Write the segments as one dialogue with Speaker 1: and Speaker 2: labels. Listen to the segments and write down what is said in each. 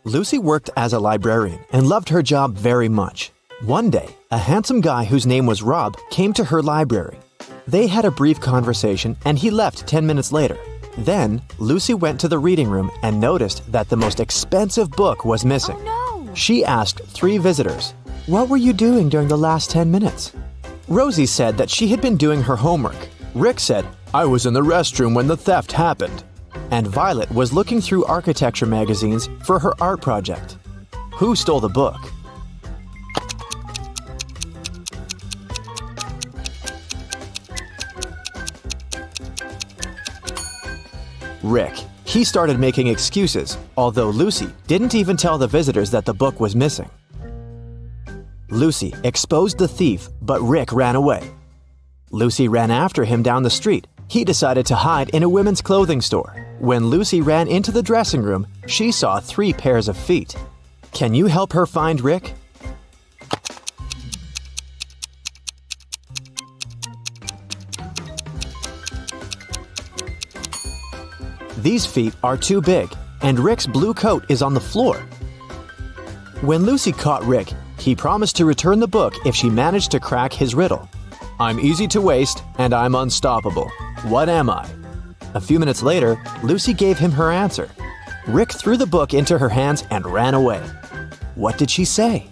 Speaker 1: Lucy worked as a librarian and loved her job very much. One day, a handsome guy whose name was Rob came to her library. They had a brief conversation and he left 10 minutes later. Then, Lucy went to the reading room and noticed that the most expensive book was missing.
Speaker 2: Oh no!
Speaker 1: She asked 3 visitors, "What were you doing during the last 10 minutes?" Rosie said that she had been doing her homework. Rick said, "I was in the restroom when the theft happened." And Violet was looking through architecture magazines for her art project. Who stole the book? Rick. He started making excuses, although Lucy didn't even tell the visitors that the book was missing. Lucy exposed the thief, but Rick ran away. Lucy ran after him down the street. He decided to hide in a women's clothing store. When Lucy ran into the dressing room, she saw 3 pairs of feet. Can you help her find Rick? These feet are too big, and Rick's blue coat is on the floor. When Lucy caught Rick, he promised to return the book if she managed to crack his riddle. "I'm easy to waste, and I'm unstoppable. What am I?" A few minutes later, Lucy gave him her answer. Rick threw the book into her hands and ran away. What did she say?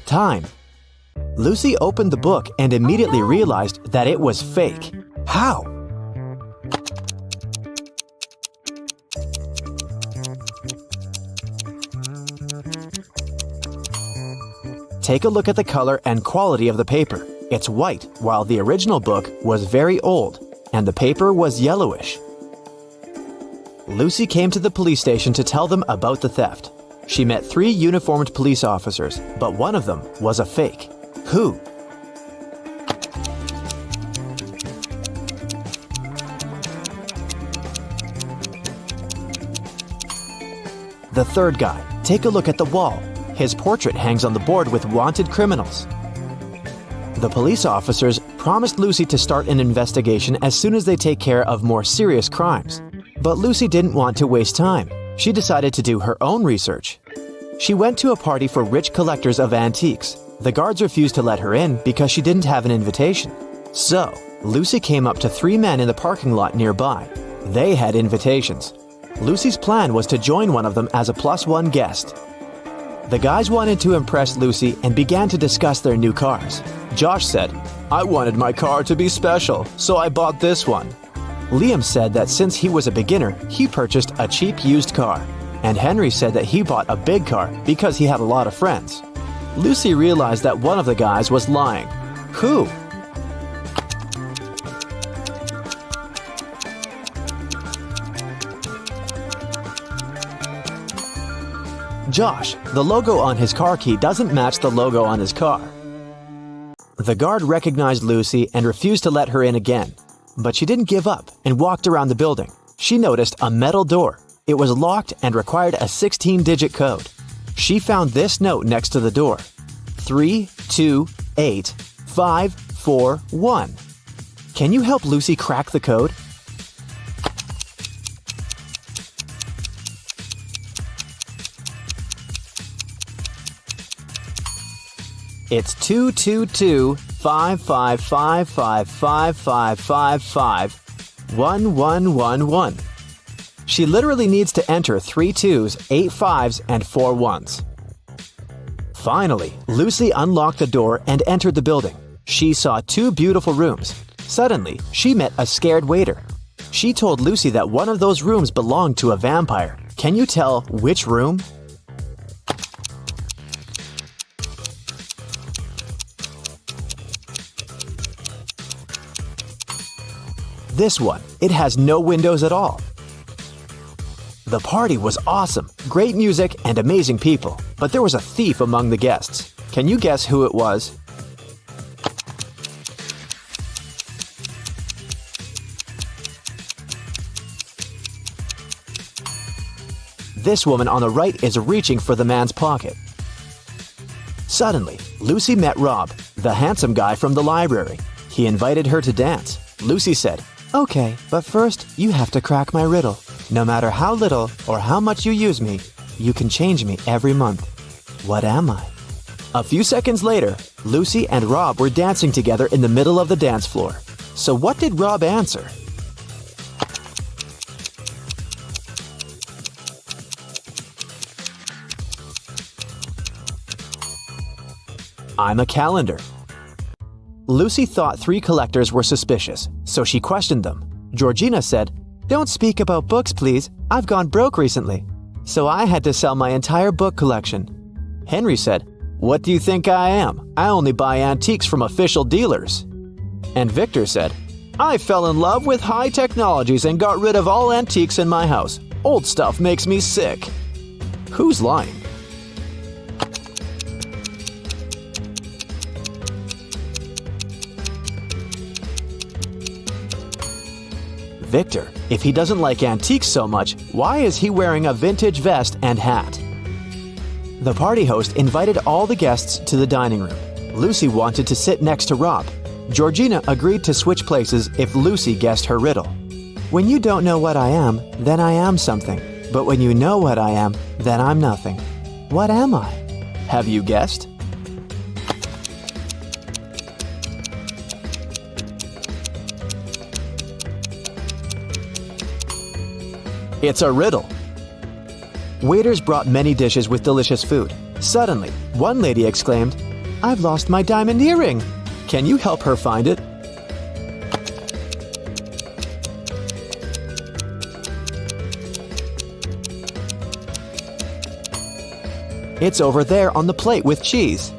Speaker 1: Time. Lucy opened the book and immediately realized that it was fake. How? Take a look at the color and quality of the paper. It's white, while the original book was very old, and the paper was yellowish. Lucy came to the police station to tell them about the theft. She met 3 uniformed police officers, but one of them was a fake. Who? The third guy. Take a look at the wall. His portrait hangs on the board with wanted criminals. The police officers promised Lucy to start an investigation as soon as they take care of more serious crimes. But Lucy didn't want to waste time. She decided to do her own research. She went to a party for rich collectors of antiques. The guards refused to let her in because she didn't have an invitation. So, Lucy came up to 3 men in the parking lot nearby. They had invitations. Lucy's plan was to join one of them as a +1 guest. The guys wanted to impress Lucy and began to discuss their new cars. Josh said, "I wanted my car to be special, so I bought this one." Liam said that since he was a beginner, he purchased a cheap used car. And Henry said that he bought a big car because he had a lot of friends. Lucy realized that one of the guys was lying. Who? Josh. The logo on his car key doesn't match the logo on his car. The guard recognized Lucy and refused to let her in again. But she didn't give up and walked around the building. She noticed a metal door. It was locked and required a 16-digit code. She found this note next to the door. 328541. Can you help Lucy crack the code? It's 222-5555555551111. She literally needs to enter 3 2s, 8 5s, and 4 1s. Finally, Lucy unlocked the door and entered the building. She saw 2 beautiful rooms. Suddenly, she met a scared waiter. She told Lucy that one of those rooms belonged to a vampire. Can you tell which room? This one. It has no windows at all. The party was awesome, great music and amazing people, but there was a thief among the guests. Can you guess who it was? This woman on the right is reaching for the man's pocket. Suddenly, Lucy met Rob. The handsome guy from the library. He invited her to dance. Lucy said, "Okay, but first you have to crack my riddle. No matter how little or how much you use me, you can change me every month. What am I?" A few seconds later, Lucy and Rob were dancing together in the middle of the dance floor. So what did Rob answer? "I'm a calendar." Lucy thought 3 collectors were suspicious, so she questioned them. Georgina said, "Don't speak about books, please. I've gone broke recently, so I had to sell my entire book collection." Henry said, "What do you think I am? I only buy antiques from official dealers." And Victor said, "I fell in love with high technologies and got rid of all antiques in my house. Old stuff makes me sick." Who's lying? Victor. If he doesn't like antiques so much, why is he wearing a vintage vest and hat? The party host invited all the guests to the dining room. Lucy wanted to sit next to Rob. Georgina agreed to switch places if Lucy guessed her riddle. "When you don't know what I am, then I am something. But when you know what I am, then I'm nothing. What am I?" Have you guessed? It's a riddle. Waiters brought many dishes with delicious food. Suddenly, one lady exclaimed, "I've lost my diamond earring. Can you help her find it?" "It's over there on the plate with cheese."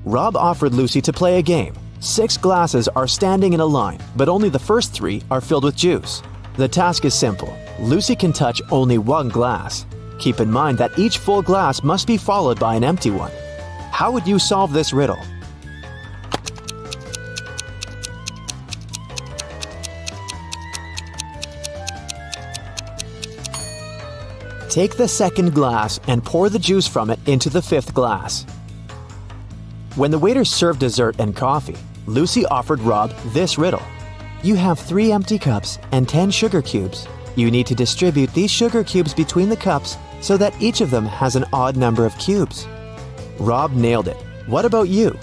Speaker 1: Rob offered Lucy to play a game. 6 glasses are standing in a line, but only the first 3 are filled with juice. The task is simple. Lucy can touch only 1 glass. Keep in mind that each full glass must be followed by an empty one. How would you solve this riddle? Take the second glass and pour the juice from it into the 5th glass. When the waiters served dessert and coffee, Lucy offered Rob this riddle. "You have 3 empty cups and 10 sugar cubes. You need to distribute these sugar cubes between the cups so that each of them has an odd number of cubes." Rob nailed it. What about you?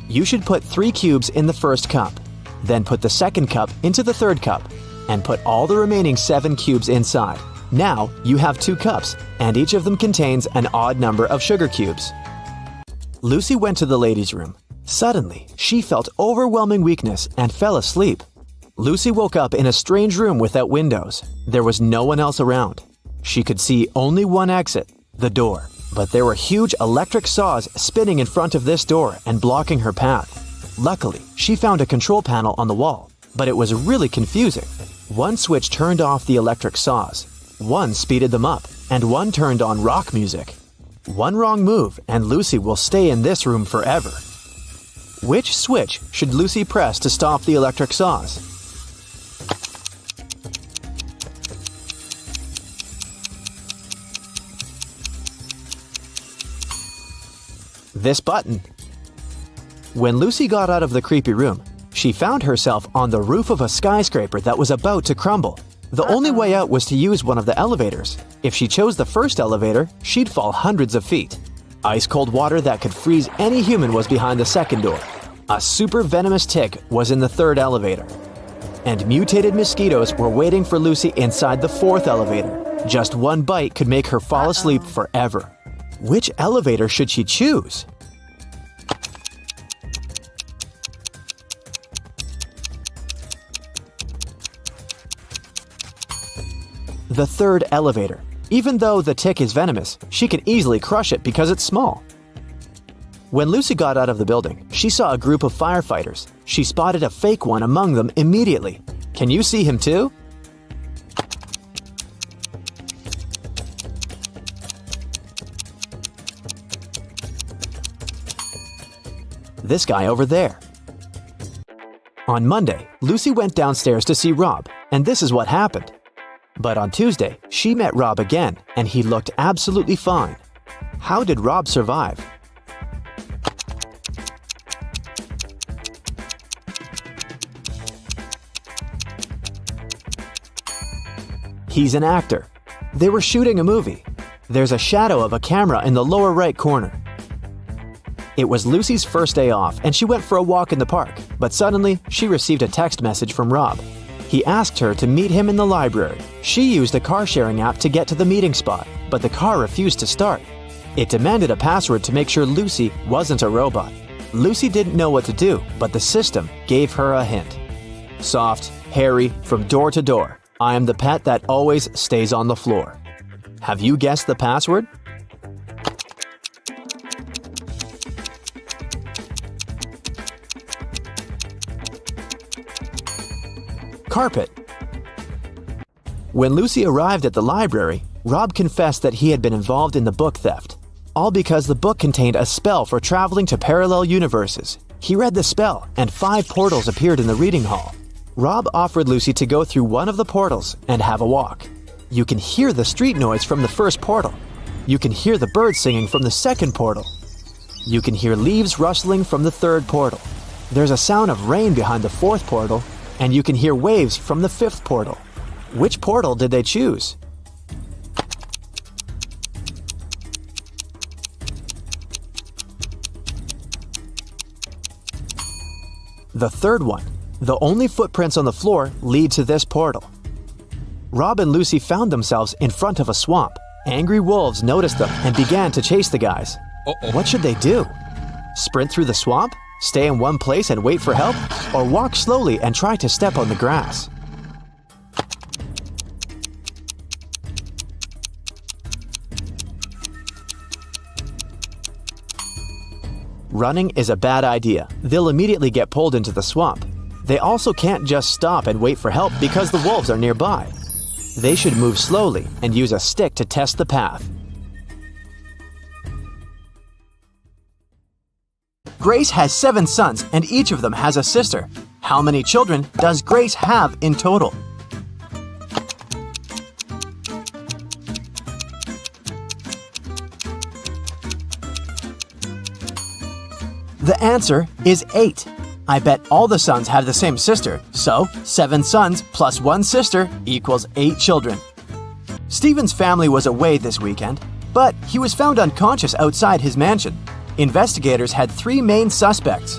Speaker 1: You should put 3 cubes in the first cup, then put the second cup into the third cup, and put all the remaining 7 cubes inside. Now you have 2 cups, and each of them contains an odd number of sugar cubes. Lucy went to the ladies' room. Suddenly, she felt overwhelming weakness and fell asleep. Lucy woke up in a strange room without windows. There was no one else around. She could see only one exit, the door. But there were huge electric saws spinning in front of this door and blocking her path. Luckily, she found a control panel on the wall, but it was really confusing. One switch turned off the electric saws. One speeded them up, and one turned on rock music. One wrong move, and Lucy will stay in this room forever. Which switch should Lucy press to stop the electric saws? This button. When Lucy got out of the creepy room, she found herself on the roof of a skyscraper that was about to crumble. The only way out was to use one of the elevators. If she chose the first elevator, she'd fall hundreds of feet. Ice-cold water that could freeze any human was behind the second door. A super venomous tick was in the third elevator. And mutated mosquitoes were waiting for Lucy inside the 4th elevator. Just one bite could make her fall asleep forever. Which elevator should she choose? The 3rd elevator. Even though the tick is venomous, she can easily crush it because it's small. When Lucy got out of the building, she saw a group of firefighters. She spotted a fake one among them immediately. Can you see him too? This guy over there. On Monday, Lucy went downstairs to see Rob, and this is what happened. But on Tuesday, she met Rob again, and he looked absolutely fine. How did Rob survive? He's an actor. They were shooting a movie. There's a shadow of a camera in the lower right corner. It was Lucy's first day off, and she went for a walk in the park, but suddenly she received a text message from Rob. He asked her to meet him in the library. She used a car-sharing app to get to the meeting spot, but the car refused to start. It demanded a password to make sure Lucy wasn't a robot. Lucy didn't know what to do, but the system gave her a hint. Soft, hairy, from door to door. I am the pet that always stays on the floor. Have you guessed the password? Carpet. When Lucy arrived at the library, Rob confessed that he had been involved in the book theft. All because the book contained a spell for traveling to parallel universes. He read the spell, and 5 portals appeared in the reading hall. Rob offered Lucy to go through one of the portals and have a walk. You can hear the street noise from the first portal. You can hear the birds singing from the second portal. You can hear leaves rustling from the third portal. There's a sound of rain behind the fourth portal, and you can hear waves from the fifth portal. Which portal did they choose? The third one. The only footprints on the floor lead to this portal. Rob and Lucy found themselves in front of a swamp. Angry wolves noticed them and began to chase the guys. What should they do? Sprint through the swamp? Stay in one place and wait for help? Or walk slowly and try to step on the grass? Running is a bad idea. They'll immediately get pulled into the swamp. They also can't just stop and wait for help because the wolves are nearby. They should move slowly and use a stick to test the path. Grace has 7 sons and each of them has a sister. How many children does Grace have in total? The answer is 8. I bet all the sons have the same sister, so 7 sons plus 1 sister equals 8 children. Stephen's family was away this weekend, but he was found unconscious outside his mansion. Investigators had 3 main suspects.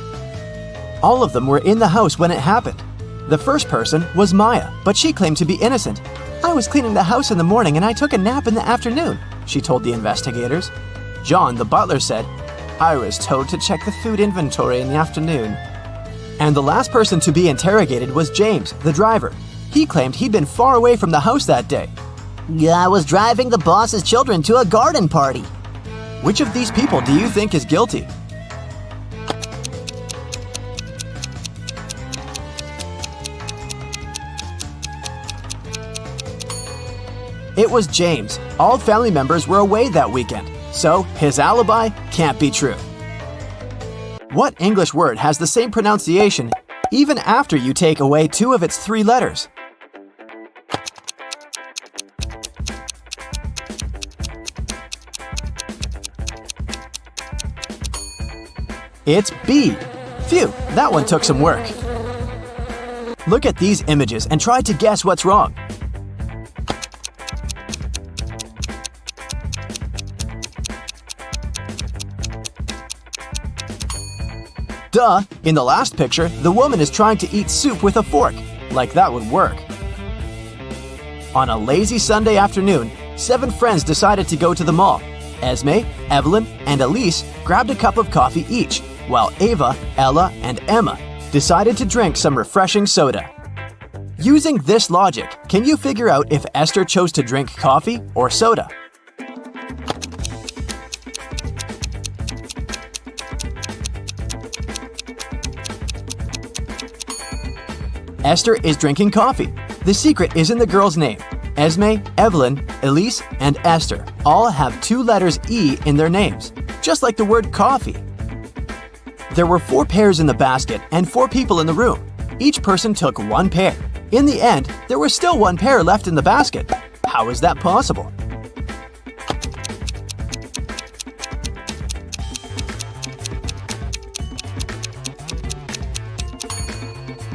Speaker 1: All of them were in the house when it happened. The first person was Maya, but she claimed to be innocent. I was cleaning the house in the morning and I took a nap in the afternoon, she told the investigators. John, the butler, said, I was told to check the food inventory in the afternoon. And the last person to be interrogated was James, the driver. He claimed he'd been far away from the house that day.
Speaker 2: I was driving the boss's children to a garden party.
Speaker 1: Which of these people do you think is guilty? It was James. All family members were away that weekend, so his alibi can't be true. What English word has the same pronunciation even after you take away 2 of its 3 letters? It's B. Phew, that one took some work. Look at these images and try to guess what's wrong. Duh! In the last picture, the woman is trying to eat soup with a fork. Like that would work. On a lazy Sunday afternoon, 7 friends decided to go to the mall. Esme, Evelyn, and Elise grabbed a cup of coffee each, while Ava, Ella, and Emma decided to drink some refreshing soda. Using this logic, can you figure out if Esther chose to drink coffee or soda? Esther is drinking coffee. The secret is in the girl's name. Esme, Evelyn, Elise, and Esther all have 2 letters E in their names, just like the word coffee. There were 4 pears in the basket and 4 people in the room. Each person took 1 pear. In the end, there was still one pair left in the basket. How is that possible?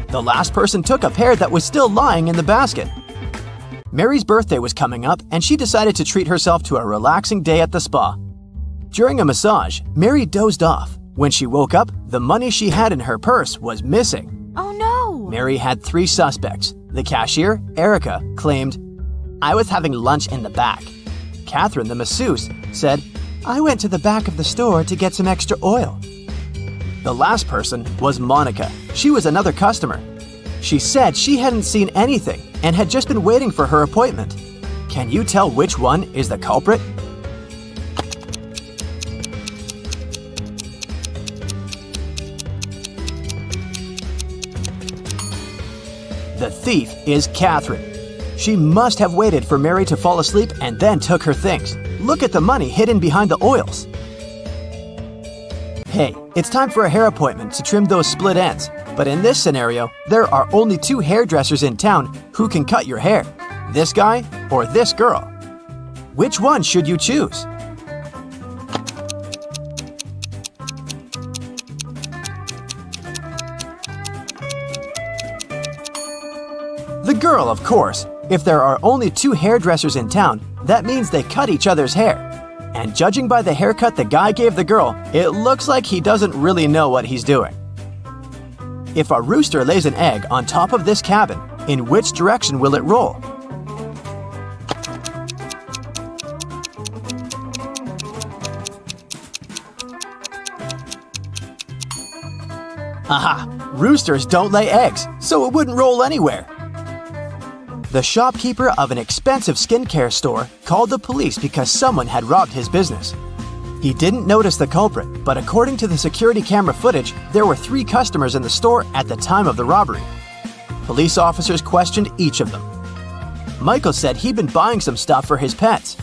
Speaker 1: The last person took a pair that was still lying in the basket. Mary's birthday was coming up, and she decided to treat herself to a relaxing day at the spa. During a massage, Mary dozed off. When she woke up, the money she had in her purse was missing.
Speaker 3: Oh no!
Speaker 1: Mary had 3 suspects. The cashier, Erica, claimed, "I was having lunch in the back." Catherine, the masseuse, said, "I went to the back of the store to get some extra oil." The last person was Monica. She was another customer. She said she hadn't seen anything and had just been waiting for her appointment. Can you tell which one is the culprit? The thief is Catherine. She must have waited for Mary to fall asleep and then took her things. Look at the money hidden behind the oils. Hey, it's time for a hair appointment to trim those split ends. But in this scenario, there are only 2 hairdressers in town who can cut your hair. This guy or this girl. Which one should you choose? The girl, of course. If there are only 2 hairdressers in town, that means they cut each other's hair. And judging by the haircut the guy gave the girl, it looks like he doesn't really know what he's doing. If a rooster lays an egg on top of this cabin, in which direction will it roll? Aha! Roosters don't lay eggs, so it wouldn't roll anywhere. The shopkeeper of an expensive skincare store called the police because someone had robbed his business. He didn't notice the culprit, but according to the security camera footage, there were 3 customers in the store at the time of the robbery. Police officers questioned each of them. Michael said he'd been buying some stuff for his pets.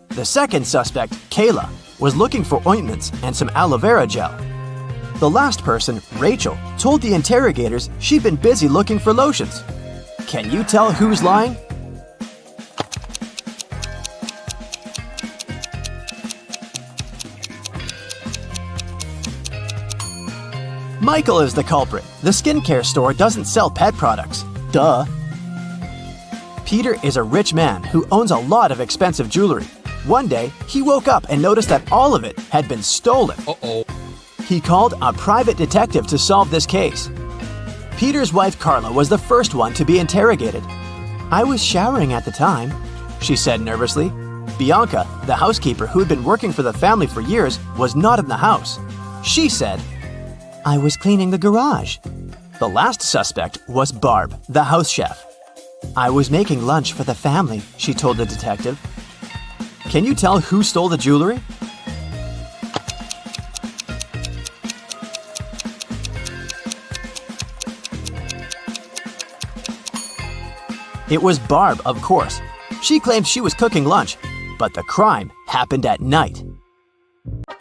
Speaker 1: The second suspect, Kayla, was looking for ointments and some aloe vera gel. The last person, Rachel, told the interrogators she'd been busy looking for lotions. Can you tell who's lying? Michael is the culprit. The skincare store doesn't sell pet products. Duh. Peter is a rich man who owns a lot of expensive jewelry. One day, he woke up and noticed that all of it had been stolen.
Speaker 4: Uh-oh.
Speaker 1: He called a private detective to solve this case. Peter's wife Carla was the first one to be interrogated. "I was showering at the time," she said nervously. Bianca, the housekeeper who had been working for the family for years, was not in the house. She said, "I was cleaning the garage." The last suspect was Barb, the house chef. "I was making lunch for the family," she told the detective. Can you tell who stole the jewelry? It was Barb, of course. She claimed she was cooking lunch, but the crime happened at night.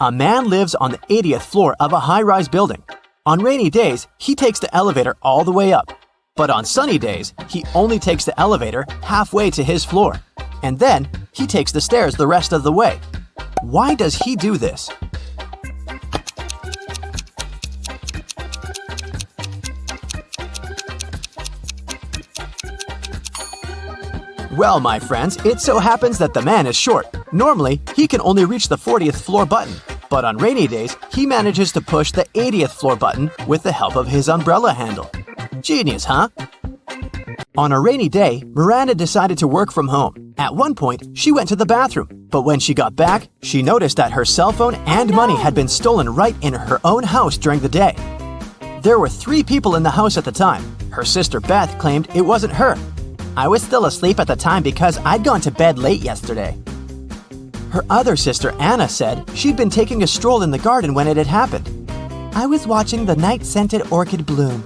Speaker 1: A man lives on the 80th floor of a high-rise building. On rainy days, he takes the elevator all the way up. But on sunny days, he only takes the elevator halfway to his floor. And then, he takes the stairs the rest of the way. Why does he do this? Well, my friends, it so happens that the man is short. Normally, he can only reach the 40th floor button. But on rainy days, he manages to push the 80th floor button with the help of his umbrella handle. Genius, huh? On a rainy day, Miranda decided to work from home. At one point, she went to the bathroom. But when she got back, she noticed that her cell phone and money had been stolen right in her own house during the day. There were 3 people in the house at the time. Her sister Beth claimed it wasn't her. "I was still asleep at the time because I'd gone to bed late yesterday." Her other sister Anna said she'd been taking a stroll in the garden when it had happened. "I was watching the night-scented orchid bloom."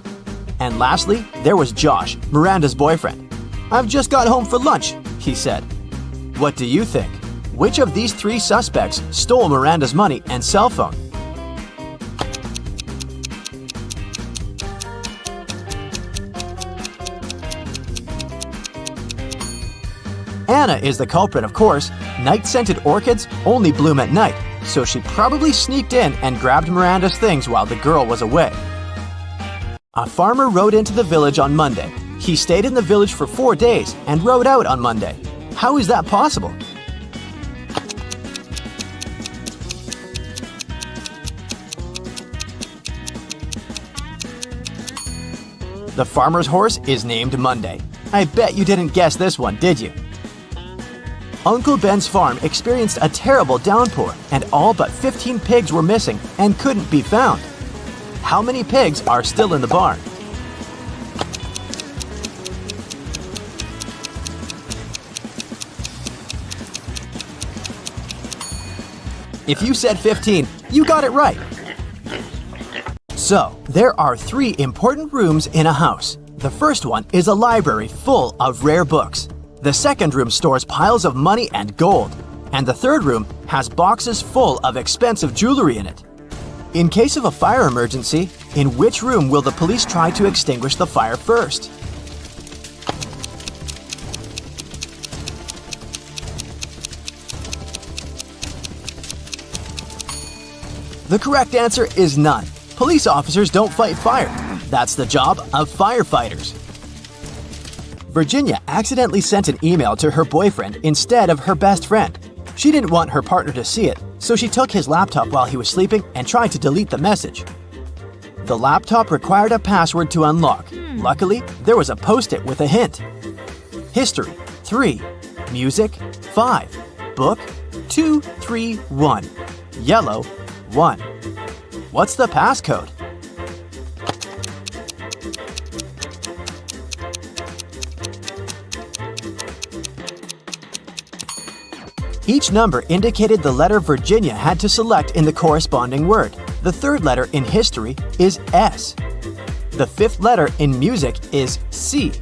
Speaker 1: And lastly, there was Josh, Miranda's boyfriend. "I've just got home for lunch," he said. What do you think? Which of these 3 suspects stole Miranda's money and cell phone? Hannah is the culprit, of course. Night-scented orchids only bloom at night, so she probably sneaked in and grabbed Miranda's things while the girl was away. A farmer rode into the village on Monday. He stayed in the village for 4 days and rode out on Monday. How is that possible? The farmer's horse is named Monday. I bet you didn't guess this one, did you? Uncle Ben's farm experienced a terrible downpour, and all but 15 pigs were missing and couldn't be found. How many pigs are still in the barn? If you said 15, you got it right. So, there are 3 important rooms in a house. The first one is a library full of rare books. The second room stores piles of money and gold. And the third room has boxes full of expensive jewelry in it. In case of a fire emergency, in which room will the police try to extinguish the fire first? The correct answer is none. Police officers don't fight fire. That's the job of firefighters. Virginia accidentally sent an email to her boyfriend instead of her best friend. She didn't want her partner to see it, so she took his laptop while he was sleeping and tried to delete the message. The laptop required a password to unlock. Luckily, there was a post-it with a hint. History, 3. Music, 5. Book, 2, 3, 1. Yellow, 1. What's the passcode? Each number indicated the letter Virginia had to select in the corresponding word. The third letter in history is S. The fifth letter in music is C.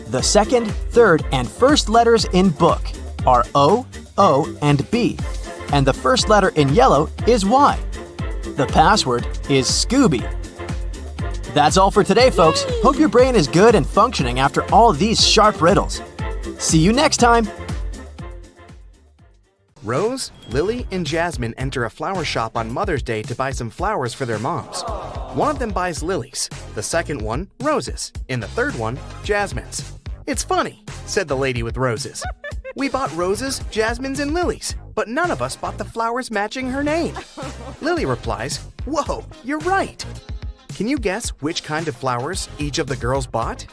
Speaker 1: The second, third, and first letters in book are O, O, and B. And the first letter in yellow is Y. The password is Scooby. That's all for today, folks. Hope your brain is good and functioning after all these sharp riddles. See you next time.
Speaker 3: Rose, Lily, and Jasmine enter a flower shop on Mother's Day to buy some flowers for their moms. One of them buys lilies, the second one, roses, and the third one, jasmines. "It's funny," said the lady with roses. "We bought roses, jasmines, and lilies, but none of us bought the flowers matching her name." Lily replies, "Whoa, you're right." Can you guess which kind of flowers each of the girls bought?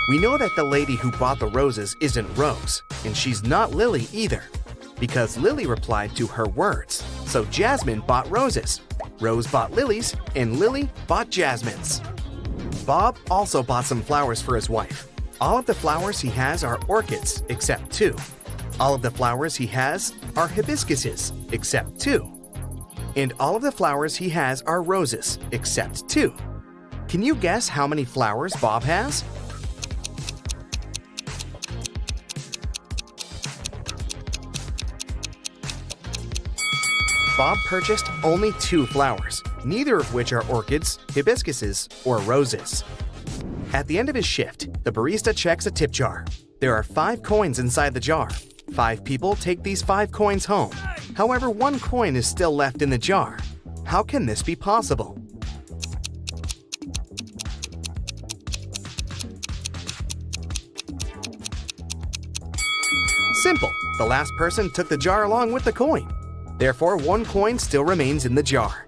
Speaker 3: We know that the lady who bought the roses isn't Rose, and she's not Lily either, because Lily replied to her words. So Jasmine bought roses, Rose bought lilies, and Lily bought jasmines. Bob also bought some flowers for his wife. All of the flowers he has are orchids, except 2. All of the flowers he has are hibiscuses, except 2. And all of the flowers he has are roses, except 2. Can you guess how many flowers Bob has? Bob purchased only 2 flowers, neither of which are orchids, hibiscuses, or roses. At the end of his shift, the barista checks a tip jar. There are 5 coins inside the jar. 5 people take these 5 coins home. However, 1 coin is still left in the jar. How can this be possible? Simple. The last person took the jar along with the coin. Therefore, 1 coin still remains in the jar.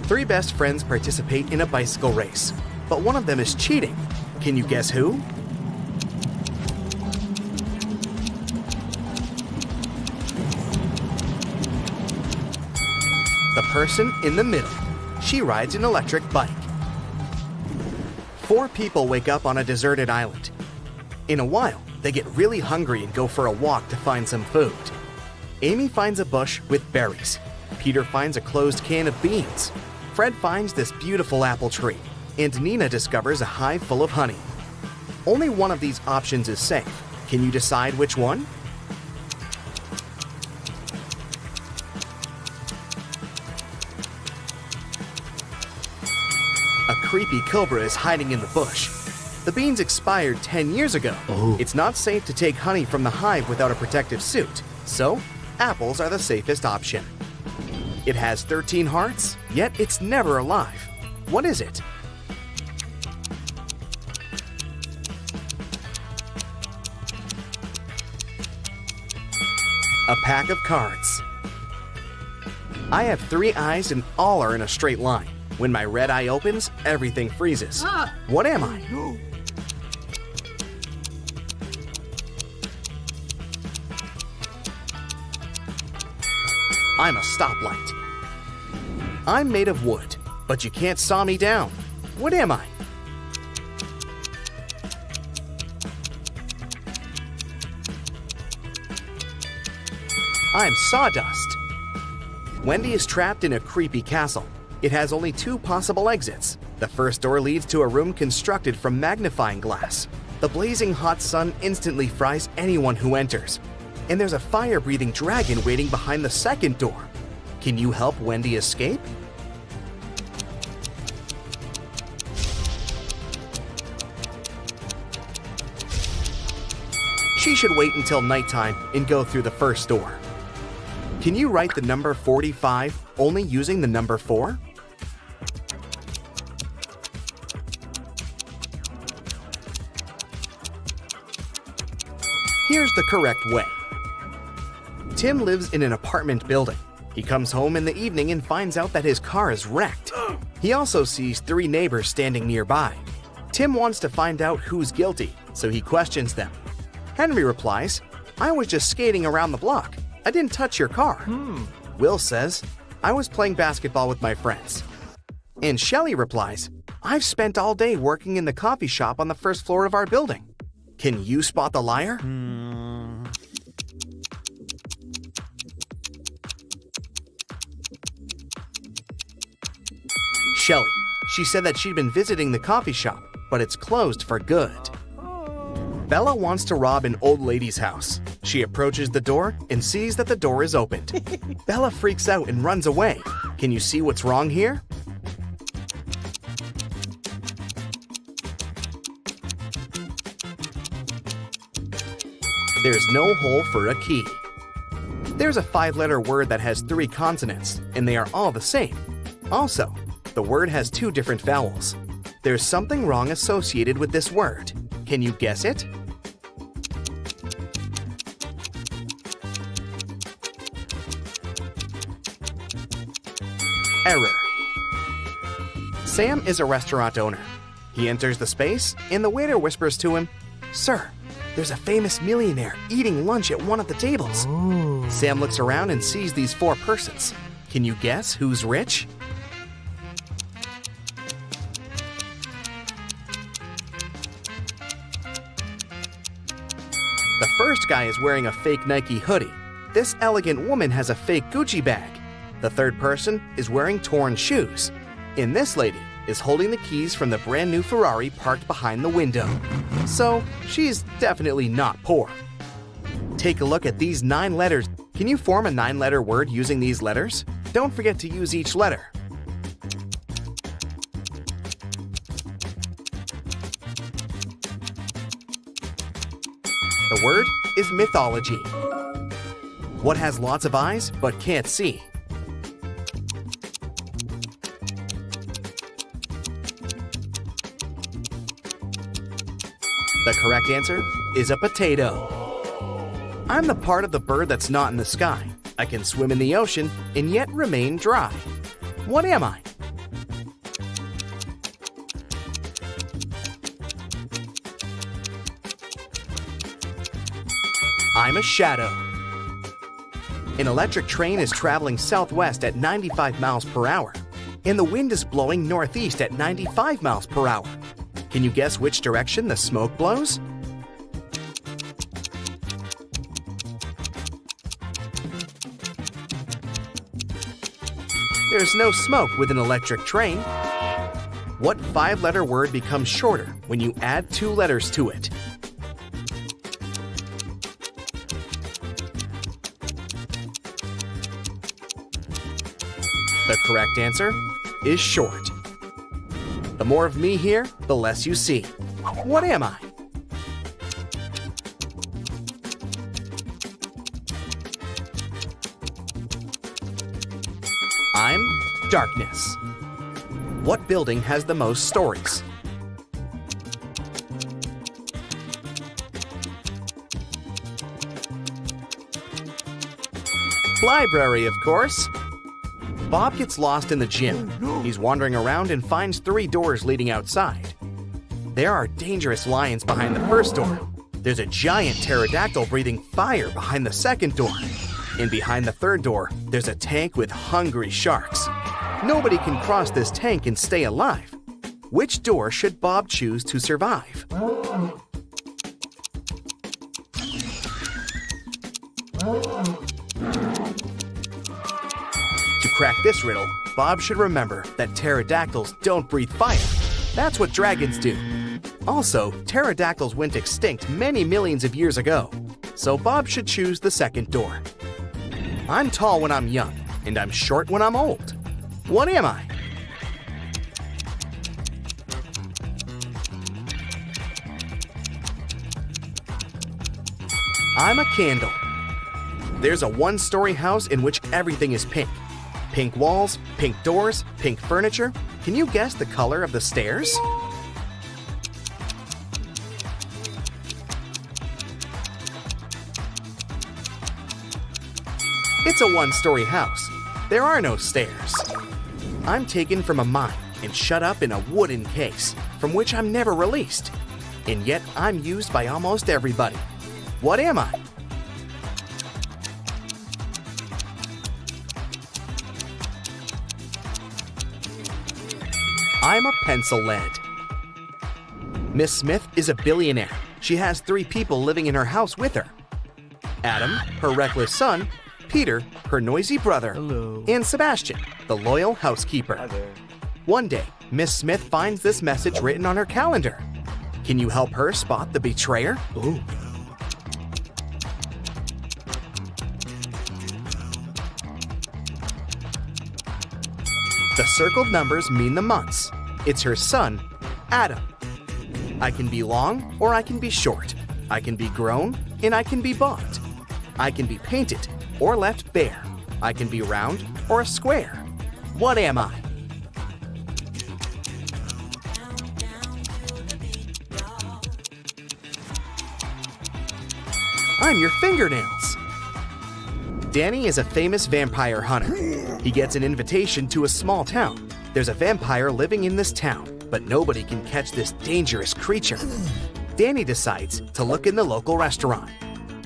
Speaker 3: 3 best friends participate in a bicycle race, but one of them is cheating. Can you guess who? The person in the middle. She rides an electric bike. 4 people wake up on a deserted island. In a while, they get really hungry and go for a walk to find some food. Amy finds a bush with berries. Peter finds a closed can of beans. Fred finds this beautiful apple tree. And Nina discovers a hive full of honey. Only one of these options is safe. Can you decide which one? creepy cobra is hiding in the bush. The beans expired 10 years ago. It's not safe to take honey from the hive without a protective suit, so apples are the safest option. It has 13 hearts, yet it's never alive. What is it? A pack of cards. I have 3 eyes and all are in a straight line. When my red eye opens, everything freezes. What am I? I'm a stoplight. I'm made of wood, but you can't saw me down. What am I? I'm sawdust. Wendy is trapped in a creepy castle. It has only 2 possible exits. The first door leads to a room constructed from magnifying glass. The blazing hot sun instantly fries anyone who enters. And there's a fire-breathing dragon waiting behind the second door. Can you help Wendy escape? She should wait until nighttime and go through the first door. Can you write the number 45 only using the number 4? Here's the correct way. Tim lives in an apartment building. He comes home in the evening and finds out that his car is wrecked. He also sees 3 neighbors standing nearby. Tim wants to find out who's guilty, so he questions them. Henry replies, "I was just skating around the block. I didn't touch your car." Will says, "I was playing basketball with my friends." And Shelley replies, "I've spent all day working in the coffee shop on the first floor of our building." Can you spot the liar? Shelley. She said that she'd been visiting the coffee shop, but it's closed for good. Bella wants to rob an old lady's house. She approaches the door and sees that the door is opened. Bella freaks out and runs away. Can you see what's wrong here? There's no hole for a key. There's a 5-letter word that has 3 consonants, and they are all the same. Also, the word has 2 different vowels. There's something wrong associated with this word. Can you guess it? Error. Sam is a restaurant owner. He enters the space, and the waiter whispers to him, "Sir, there's a famous millionaire eating lunch at one of the tables." Sam looks around and sees these 4 persons. Can you guess who's rich? The first guy is wearing a fake Nike hoodie. This elegant woman has a fake Gucci bag. The third person is wearing torn shoes. And this lady is holding the keys from the brand new Ferrari parked behind the window. So, she's definitely not poor. Take a look at these 9 letters. Can you form a 9-letter word using these letters? Don't forget to use each letter. The word is mythology. What has lots of eyes but can't see? The correct answer is a potato. I'm the part of the bird that's not in the sky. I can swim in the ocean and yet remain dry. What am I? I'm a shadow. An electric train is traveling southwest at 95 miles per hour, and the wind is blowing northeast at 95 miles per hour. Can you guess which direction the smoke blows? There's no smoke with an electric train. What 5-letter word becomes shorter when you add 2 letters to it? The correct answer is short. The more of me here, the less you see. What am I? I'm darkness. What building has the most stories? Library, of course. Bob gets lost in the gym. He's wandering around and finds 3 doors leading outside. There are dangerous lions behind the first door. There's a giant pterodactyl breathing fire behind the second door. And behind the third door, there's a tank with hungry sharks. Nobody can cross this tank and stay alive. Which door should Bob choose to survive? To crack this riddle, Bob should remember that pterodactyls don't breathe fire. That's what dragons do. Also, pterodactyls went extinct many millions of years ago, so Bob should choose the second door. I'm tall when I'm young, and I'm short when I'm old. What am I? I'm a candle. There's a 1-story house in which everything is pink. Pink walls, pink doors, pink furniture. Can you guess the color of the stairs? It's a 1-story house. There are no stairs. I'm taken from a mine and shut up in a wooden case, from which I'm never released. And yet I'm used by almost everybody. What am I? I'm a pencil lead. Miss Smith is a billionaire. She has 3 people living in her house with her. Adam, her reckless son, Peter, her noisy brother, and Sebastian, the loyal housekeeper. One day, Miss Smith finds this message written on her calendar. Can you help her spot the betrayer? Ooh. The circled numbers mean the months. It's her son, Adam. I can be long or I can be short. I can be grown and I can be bought. I can be painted or left bare. I can be round or a square. What am I? I'm your fingernails. Danny is a famous vampire hunter. He gets an invitation to a small town. There's a vampire living in this town, but nobody can catch this dangerous creature. Danny decides to look in the local restaurant.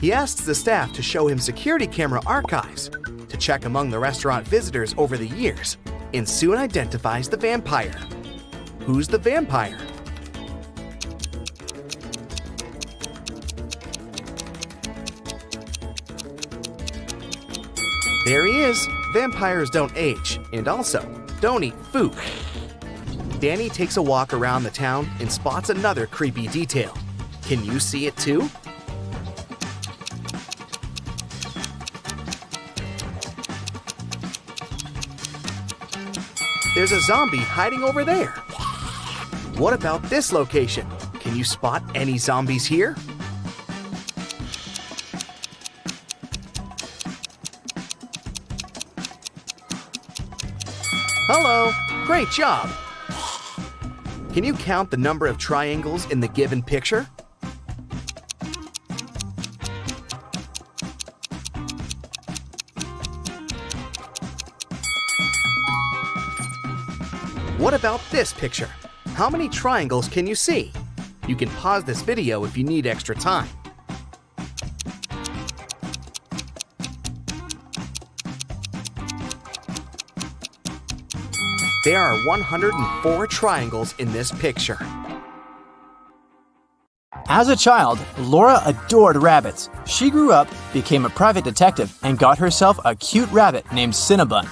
Speaker 3: He asks the staff to show him security camera archives to check among the restaurant visitors over the years, and soon identifies the vampire. Who's the vampire? There he is. Vampires don't age, and also don't eat food. Danny takes a walk around the town and spots another creepy detail. Can you see it too? There's a zombie hiding over there. What about this location? Can you spot any zombies here? Hello, great job. Can you count the number of triangles in the given picture? What about this picture? How many triangles can you see? You can pause this video if you need extra time. There are 104 triangles in this picture.
Speaker 1: As a child, Laura adored rabbits. She grew up, became a private detective, and got herself a cute rabbit named Cinnabon.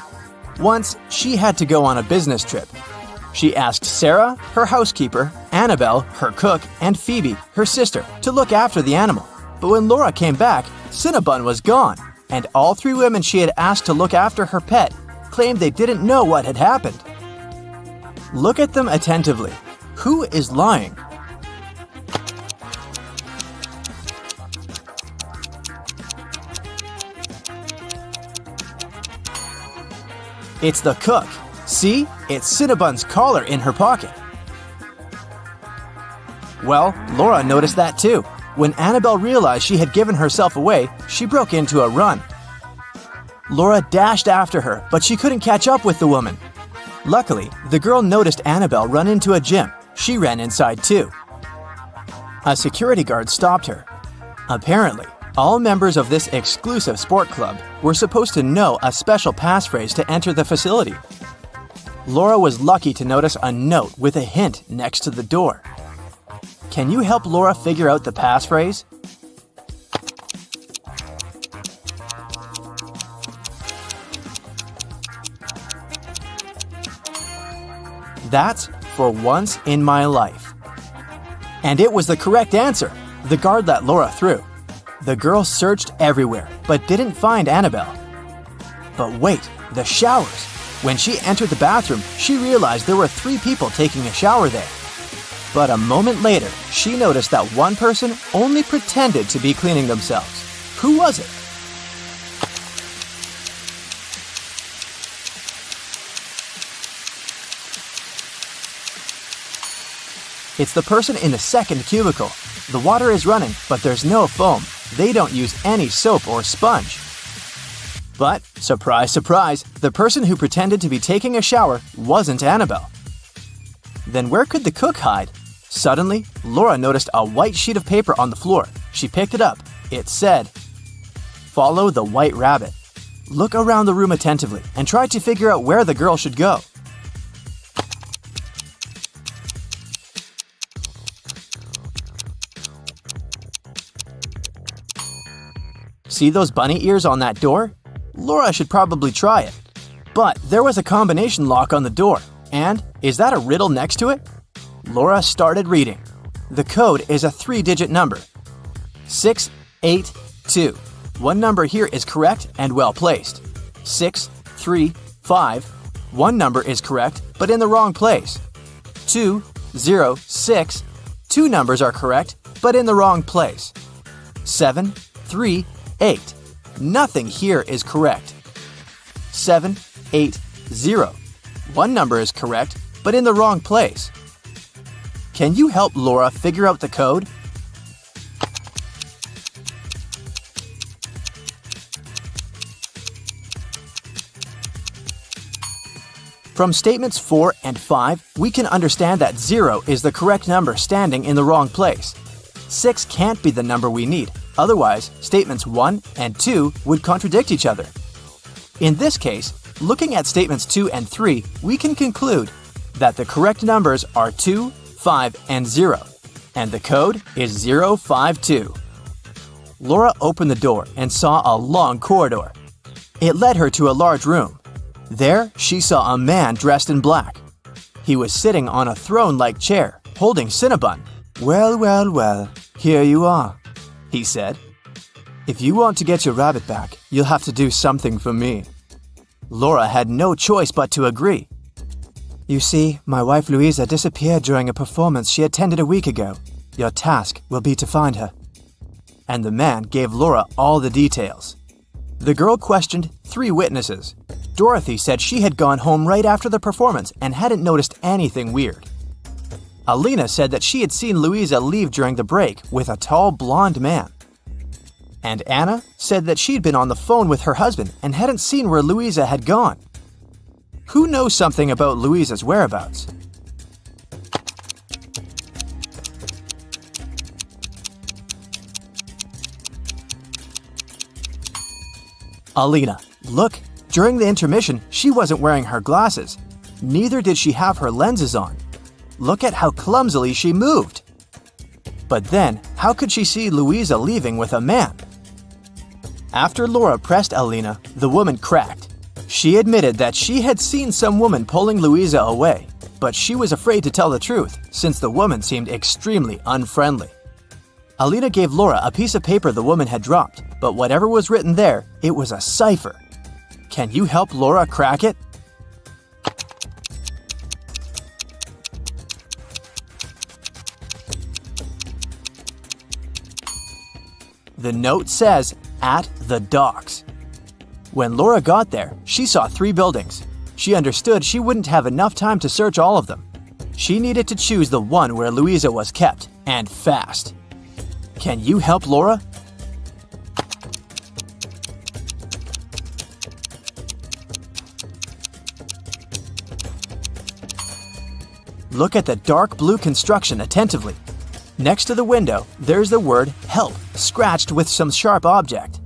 Speaker 1: Once, she had to go on a business trip. She asked Sarah, her housekeeper, Annabelle, her cook, and Phoebe, her sister, to look after the animal. But when Laura came back, Cinnabon was gone, and all 3 women she had asked to look after her pet claimed they didn't know what had happened. Look at them attentively. Who is lying? It's the cook. See? It's Cinnabon's collar in her pocket. Well, Laura noticed that too. When Annabelle realized she had given herself away, she broke into a run. Laura dashed after her, but she couldn't catch up with the woman. Luckily, the girl noticed Annabelle run into a gym. She ran inside too. A security guard stopped her. Apparently, all members of this exclusive sport club were supposed to know a special passphrase to enter the facility. Laura was lucky to notice a note with a hint next to the door. Can you help Laura figure out the passphrase? That's "for once in my life." And it was the correct answer. The guard let Laura through. The girl searched everywhere, but didn't find Annabelle. But wait, the showers. When she entered the bathroom, she realized there were 3 people taking a shower there. But a moment later, she noticed that one person only pretended to be cleaning themselves. Who was it? It's the person in the second cubicle. The water is running, but there's no foam. They don't use any soap or sponge. But, surprise, surprise, the person who pretended to be taking a shower wasn't Annabelle. Then where could the cook hide? Suddenly, Laura noticed a white sheet of paper on the floor. She picked it up. It said, "Follow the white rabbit." Look around the room attentively and try to figure out where the girl should go. See those bunny ears on that door? Laura should probably try it. But there was a combination lock on the door. And is that a riddle next to it? Laura started reading. The code is a 3-digit number. 682. One number here is correct and well placed. 635. One number is correct but in the wrong place. 206. 2 numbers are correct but in the wrong place. 738. Nothing here is correct. 780. One number is correct but in the wrong place. Can you help Laura figure out the code? From statements 4 and 5, we can understand that 0 is the correct number standing in the wrong place. 6 can't be the number we need, otherwise statements 1 and 2 would contradict each other. In this case, looking at statements 2 and 3, we can conclude that the correct numbers are 2, 5, and 0, and the code is 052. Laura opened the door and saw a long corridor. It led her to a large room. There, she saw a man dressed in black. He was sitting on a throne-like chair, holding Cinnabon. "Well, well, well, here you are," he said. "If you want to get your rabbit back, you'll have to do something for me." Laura had no choice but to agree. "You see, my wife Louisa disappeared during a performance she attended a week ago. Your task will be to find her." And the man gave Laura all the details. The girl questioned 3 witnesses. Dorothy said she had gone home right after the performance and hadn't noticed anything weird. Alina said that she had seen Louisa leave during the break with a tall blonde man. And Anna said that she'd been on the phone with her husband and hadn't seen where Louisa had gone. Who knows something about Louisa's whereabouts? Alina, look, during the intermission, she wasn't wearing her glasses. Neither did she have her lenses on. Look at how clumsily she moved. But then, how could she see Louisa leaving with a man? After Laura pressed Alina, the woman cracked. She admitted that she had seen some woman pulling Louisa away, but she was afraid to tell the truth since the woman seemed extremely unfriendly. Alina gave Laura a piece of paper the woman had dropped, but whatever was written there, it was a cipher. Can you help Laura crack it? The note says, "At the docks." When Laura got there, she saw 3 buildings. She understood she wouldn't have enough time to search all of them. She needed to choose the one where Louisa was kept, and fast. Can you help Laura? Look at the dark blue construction attentively. Next to the window, there's the word "help" scratched with some sharp object.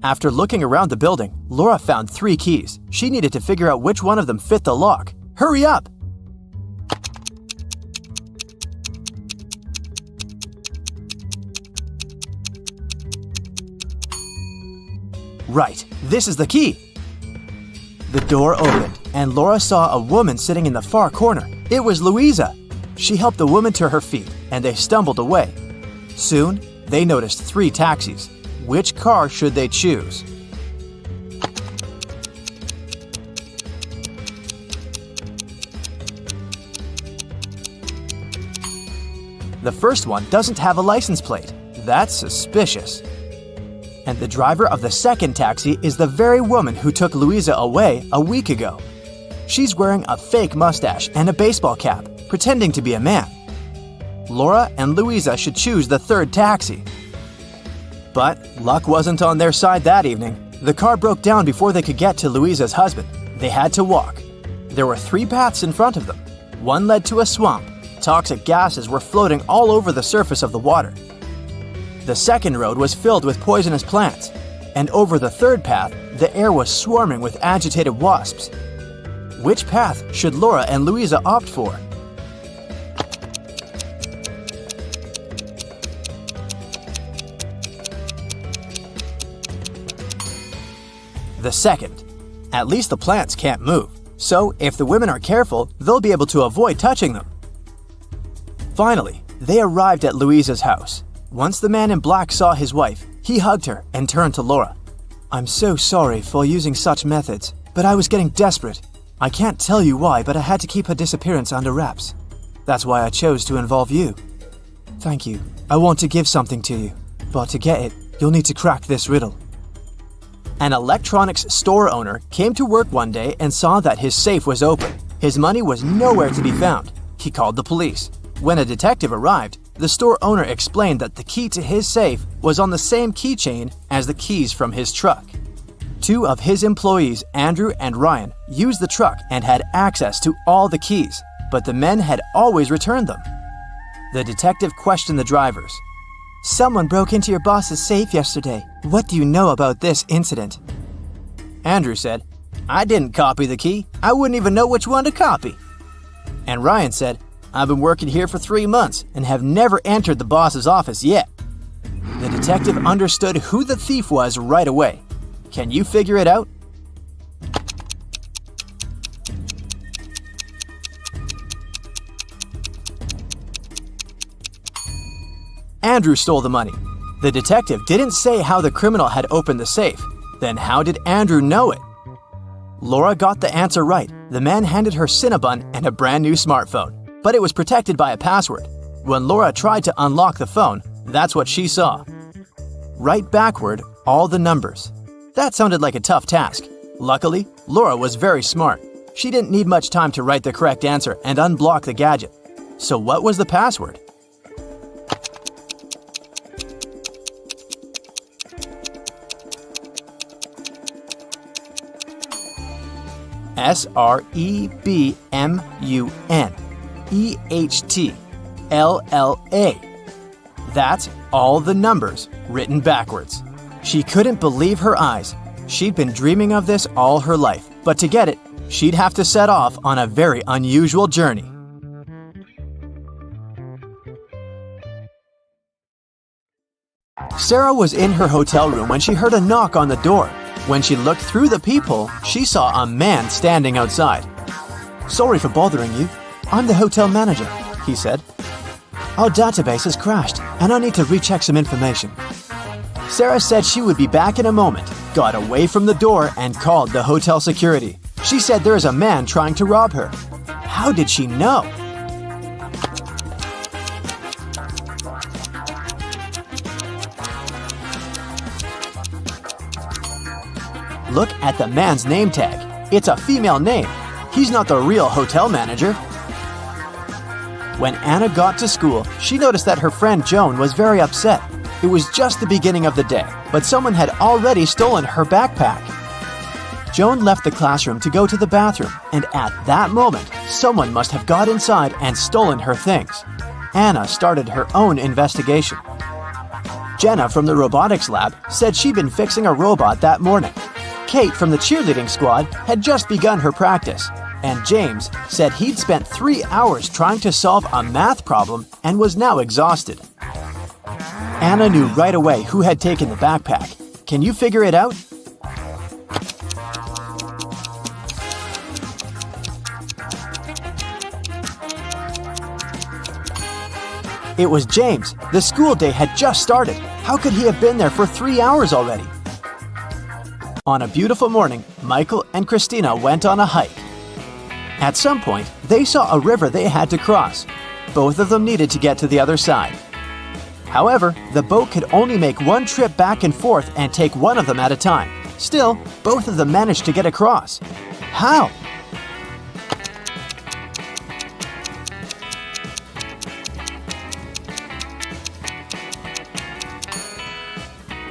Speaker 1: After looking around the building, Laura found 3 keys. She needed to figure out which one of them fit the lock. Hurry up! Right, this is the key. The door opened, and Laura saw a woman sitting in the far corner. It was Louisa. She helped the woman to her feet, and they stumbled away. Soon, they noticed 3 taxis. Which car should they choose? The first one doesn't have a license plate. That's suspicious. And the driver of the second taxi is the very woman who took Louisa away a week ago. She's wearing a fake mustache and a baseball cap, pretending to be a man. Laura and Louisa should choose the third taxi. But luck wasn't on their side that evening. The car broke down before they could get to Louisa's husband. They had to walk. There were 3 paths in front of them. One led to a swamp. Toxic gases were floating all over the surface of the water. The second road was filled with poisonous plants. And over the third path, the air was swarming with agitated wasps. Which path should Laura and Louisa opt for? The second. At least the plants can't move, so if the women are careful, they'll be able to avoid touching them. Finally, they arrived at Louisa's house. Once the man in black saw his wife, he hugged her and turned to Laura. "I'm so sorry for using such methods, but I was getting desperate. I can't tell you why, but I had to keep her disappearance under wraps. That's why I chose to involve you. Thank you. I want to give something to you, but to get it, you'll need to crack this riddle." An electronics store owner came to work one day and saw that his safe was open. His money was nowhere to be found. He called the police. When a detective arrived, the store owner explained that the key to his safe was on the same keychain as the keys from his truck. 2 of his employees, Andrew and Ryan, used the truck and had access to all the keys, but the men had always returned them. The detective questioned the drivers. "Someone broke into your boss's safe yesterday. What do you know about this incident?" Andrew said, "I didn't copy the key. I wouldn't even know which one to copy." And Ryan said, "I've been working here for 3 months and have never entered the boss's office yet." The detective understood who the thief was right away. Can you figure it out? Andrew stole the money. The detective didn't say how the criminal had opened the safe. Then how did Andrew know it? Laura got the answer right. The man handed her Cinnabon and a brand new smartphone, but it was protected by a password. When Laura tried to unlock the phone, that's what she saw. Write backward all the numbers. That sounded like a tough task. Luckily, Laura was very smart. She didn't need much time to write the correct answer and unblock the gadget. So what was the password? SREBMUNEHTLLA. That's all the numbers written backwards. She couldn't believe her eyes. She'd been dreaming of this all her life, but to get it, she'd have to set off on a very unusual journey. Sarah was in her hotel room when she heard a knock on the door. When she looked through the peephole, she saw a man standing outside. "Sorry for bothering you. I'm the hotel manager," he said. "Our database has crashed, and I need to recheck some information." Sarah said she would be back in a moment, got away from the door, and called the hotel security. She said there is a man trying to rob her. How did she know? Look at the man's name tag. It's a female name. He's not the real hotel manager. When Anna got to school, she noticed that her friend Joan was very upset. It was just the beginning of the day, but someone had already stolen her backpack. Joan left the classroom to go to the bathroom, and at that moment, someone must have got inside and stolen her things. Anna started her own investigation. Jenna from the robotics lab said she'd been fixing a robot that morning. Kate from the cheerleading squad had just begun her practice, and James said he'd spent 3 hours trying to solve a math problem and was now exhausted. Anna knew right away who had taken the backpack. Can you figure it out? It was James. The school day had just started. How could he have been there for 3 hours already? On a beautiful morning, Michael and Christina went on a hike. At some point, they saw a river they had to cross. Both of them needed to get to the other side. However, the boat could only make one trip back and forth and take one of them at a time. Still, both of them managed to get across. How?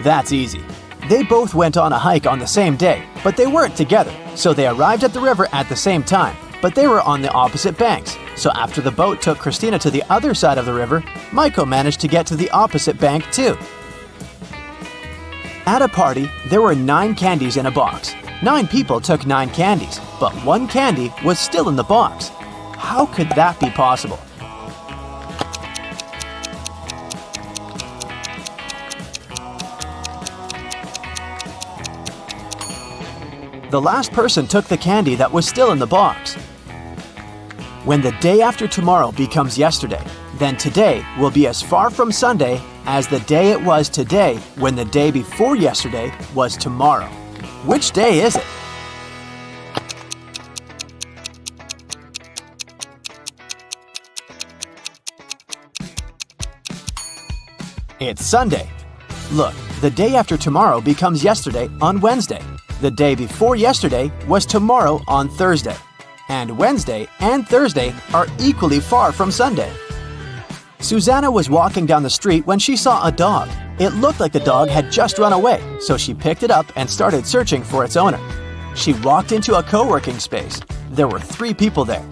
Speaker 1: That's easy. They both went on a hike on the same day, but they weren't together, so they arrived at the river at the same time, but they were on the opposite banks. So after the boat took Christina to the other side of the river, Michael managed to get to the opposite bank too. At a party, there were 9 candies in a box. 9 people took 9 candies, but 1 candy was still in the box. How could that be possible? The last person took the candy that was still in the box. When the day after tomorrow becomes yesterday, then today will be as far from Sunday as the day it was today when the day before yesterday was tomorrow. Which day is it? It's Sunday. Look, the day after tomorrow becomes yesterday on Wednesday. The day before yesterday was tomorrow on Thursday. And Wednesday and Thursday are equally far from Sunday. Susanna was walking down the street when she saw a dog. It looked like the dog had just run away, so she picked it up and started searching for its owner. She walked into a co-working space. There were 3 people there.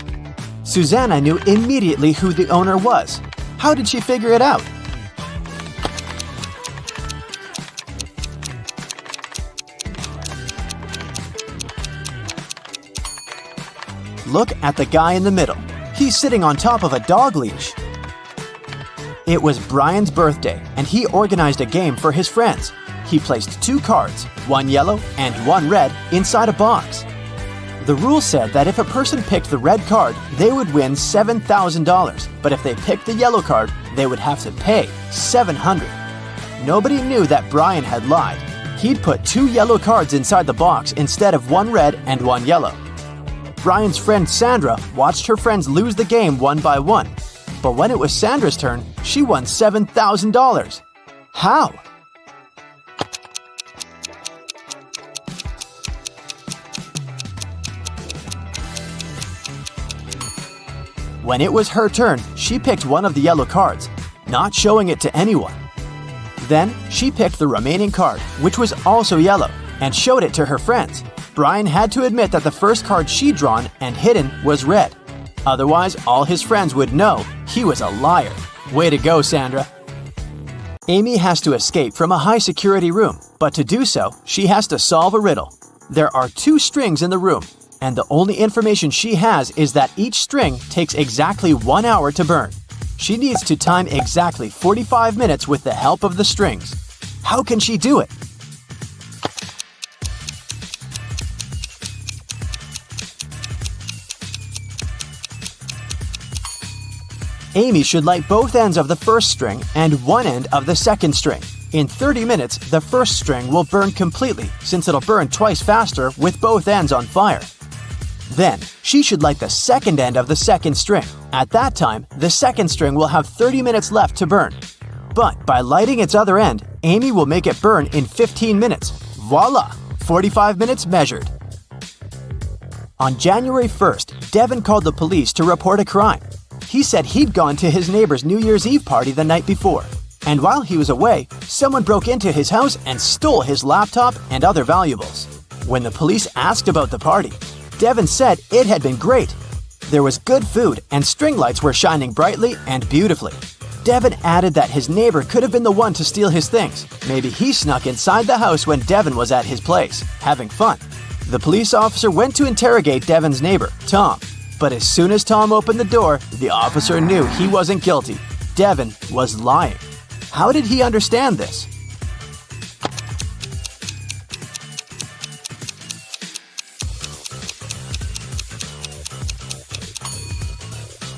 Speaker 1: Susanna knew immediately who the owner was. How did she figure it out? Look at the guy in the middle. He's sitting on top of a dog leash. It was Brian's birthday, and he organized a game for his friends. He placed 2 cards, 1 yellow and 1 red, inside a box. The rule said that if a person picked the red card, they would win $7,000, but if they picked the yellow card, they would have to pay $700. Nobody knew that Brian had lied. He'd put 2 yellow cards inside the box instead of 1 red and 1 yellow. Brian's friend Sandra watched her friends lose the game one by one. But when it was Sandra's turn, she won $7,000. How? When it was her turn, she picked one of the yellow cards, not showing it to anyone. Then she picked the remaining card, which was also yellow, and showed it to her friends. Brian had to admit that the first card she'd drawn and hidden was red. Otherwise, all his friends would know he was a liar. Way to go, Sandra. Amy has to escape from a high-security room, but to do so, she has to solve a riddle. There are 2 strings in the room, and the only information she has is that each string takes exactly 1 hour to burn. She needs to time exactly 45 minutes with the help of the strings. How can she do it? Amy should light both ends of the first string and one end of the second string. In 30 minutes, the first string will burn completely since it'll burn twice faster with both ends on fire. Then, she should light the second end of the second string. At that time, the second string will have 30 minutes left to burn. But by lighting its other end, Amy will make it burn in 15 minutes. Voila! 45 minutes measured. On January 1st, Devin called the police to report a crime. He said he'd gone to his neighbor's New Year's Eve party the night before, and while he was away, someone broke into his house and stole his laptop and other valuables. When the police asked about the party, Devin said it had been great. There was good food and string lights were shining brightly and beautifully. Devin added that his neighbor could have been the one to steal his things. Maybe he snuck inside the house when Devin was at his place, having fun. The police officer went to interrogate Devin's neighbor, Tom. But as soon as Tom opened the door, the officer knew he wasn't guilty. Devin was lying. How did he understand this?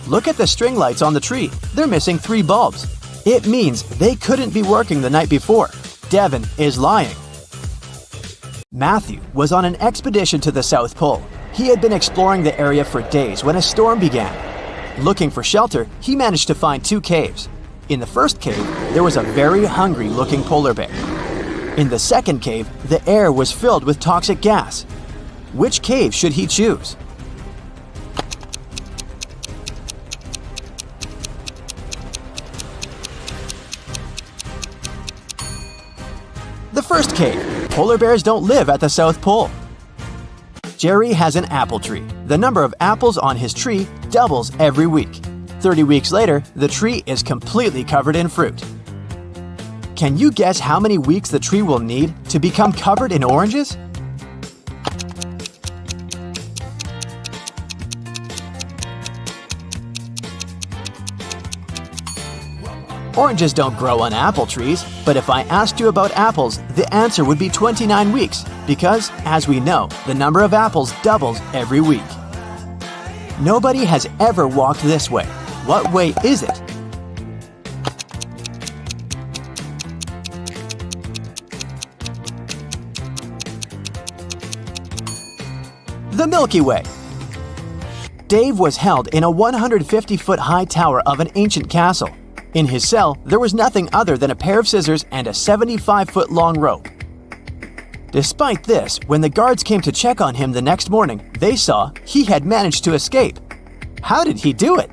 Speaker 1: Look at the string lights on the tree. They're missing 3 bulbs. It means they couldn't be working the night before. Devin is lying. Matthew was on an expedition to the South Pole. He had been exploring the area for days when a storm began. Looking for shelter, he managed to find 2 caves. In the first cave, there was a very hungry-looking polar bear. In the second cave, the air was filled with toxic gas. Which cave should he choose? The first cave. Polar bears don't live at the South Pole. Jerry has an apple tree. The number of apples on his tree doubles every week. 30 weeks later, the tree is completely covered in fruit. Can you guess how many weeks the tree will need to become covered in oranges? Oranges don't grow on apple trees, but if I asked you about apples, the answer would be 29 weeks, because, as we know, the number of apples doubles every week. Nobody has ever walked this way. What way is it? The Milky Way. Dave was held in a 150-foot high tower of an ancient castle. In his cell, there was nothing other than a pair of scissors and a 75-foot long rope. Despite this, when the guards came to check on him the next morning, they saw he had managed to escape. How did he do it?